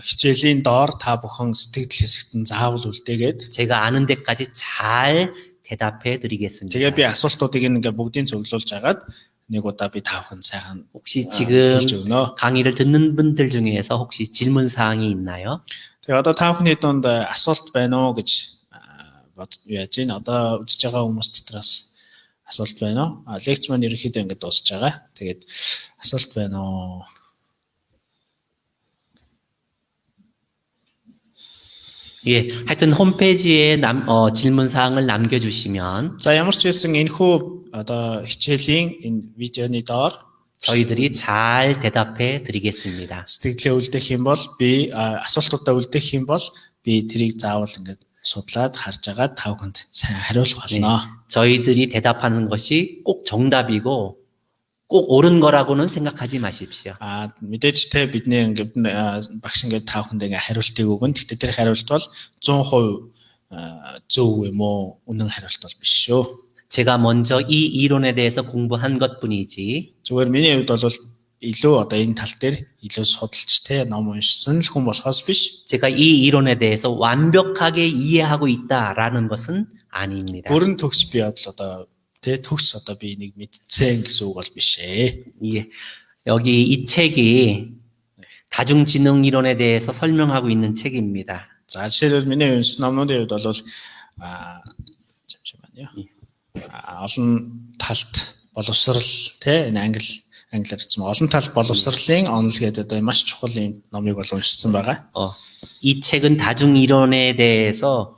хичээлийн доор та бүхэн сэтгэл хэсэгт нь заавал үлдээгээд 제가 아는 데까지 잘 대답해 드리겠습니다. тэгээ би асуултуудыг ингээ бүгдийг зөвлүүлж агаад нэг удаа би та бүхэн сайхан 혹시 지금 хэлж өгнө. 강의를 듣는 분들 중에서 혹시 질문 사항이 있나요? Тэгээ одоо та бүхний дунд асуулт байна уу гэж яаж ийн одоо үзэж байгаа хүмүүс дотроос асуулт байна уу? Лекц маань ерөнхийдөө ингэ дуусж байгаа. Тэгээд асуулт байна уу? 예, 하여튼 홈페이지에 질문 사항을 남겨주시면 За ямар ч байсан энэхүү одоо хичээлийн энэ видеоны доор 저희들이 잘 대답해 드리겠습니다. сэтгэлээ үлдээх юм бол би асуултуудаа үлдээх юм бол би тэрийг заавал ингэ судлаад харж агаад та бүхэнд сайн хариулах болно. 저희들이 대답하는 것이 꼭 정답이고 꼭 옳은 거라고는 생각하지 마십시오. Мэдээж те бидний ингээд багш ингээд та бүхэнд ингээ хариултыг өгөн. Гэхдээ тэр хариулт бол 100% зөв юм уу? Үнэн хариулт бол биш шүү. 제가 먼저 이 이론에 대해서 공부한 것뿐이지 Зүгээр миний хувьд бол илүү одоо энэ тал дээр илүү судалж те ном уншсан л хүн болохоос биш. 제가 이 이론에 대해서 완벽하게 이해하고 있다라는 것은 아닙니다. Бүрэн төгс би бол одоо те төгс одоо би нэг мэдцэн гэсэн үг бол биш ээ. 예, 여기 이 책이 다중지능 이론에 대해서 설명하고 있는 책입니다. За жишээлбэл миний уншсан номнуудын хувьд бол 잠시만요. олон талт боловсрал те энэ англиар хэлсэн олон талт боловсролын онол гэдэг одоо маш чухал юм номыг бол уншсан байгаа. 이 책은 다중 이론에 대해서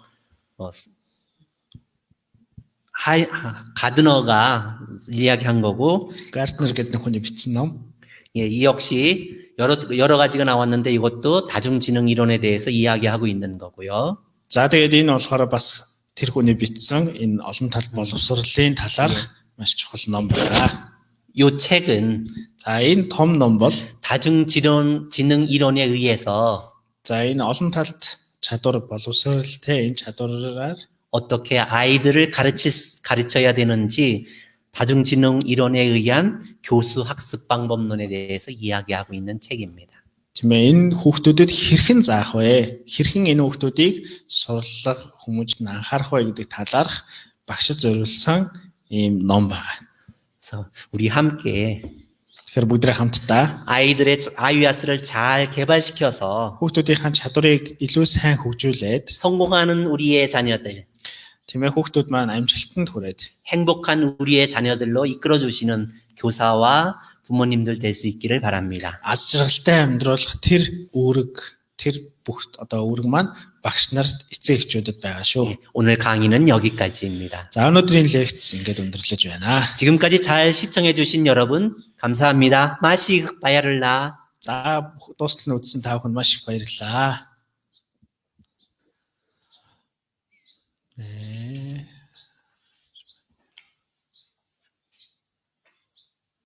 가드너가 이야기한 거고, Gardner гэдэг хүний бичсэн ном. 예, 이 역시 여러 가지가 나왔는데 이것도 다중지능 이론에 대해서 이야기하고 있는 거고요. За тэгээд энэ болохоор бас тэр хүний бичсэн энэ олон талт боловсролын талаар маш чухал ном байгаа. 이 책은 За энэ том ном бол 다중지능 이론에 의해서 за энэ олон талт чадвар боловсрол те энэ чадвараар 어떻게 아이들을 가르쳐야 되는지 다중지능 이론에 의한 교수 학습 방법론에 대해서 이야기하고 있는 책입니다. тийм ээ энэ хүүхдүүдэд хэрхэн заах вэ? Хэрхэн энэ хүүхдүүдийг сурлах, хүмүүжид нь анхаарах вэ гэдэг талаарх багшд зориулсан ийм ном байна. 그래서 우리 함께 Тэгэхээр бүгдээ хамтдаа 아이들의 아이아스를 잘 개발시켜서 хүүхдүүдийн чадварыг илүү сайн хөгжүүлээд 성공하는 우리의 자녀들, тийм ээ хүүхдүүд маань амжилтанд хүрээд 행복한 우리의 자녀들로 이끌어주시는 교사와 부모님들 될 수 있기를 바랍니다. аз жаргалтай амьдруулах тэр бүх одоо үүрэг маань багш нарт эцэг эхчүүдэд байгаа шүү. 오늘 강의는 여기까지입니다. За өнөөдрийн лекц ингээд өндөрлөж байна. 지금까지 잘 시청해주신 여러분 감사합니다. 마시익 바야를라. За дуустал нь үзсэн та бүхэнд маш их баярлалаа. 네.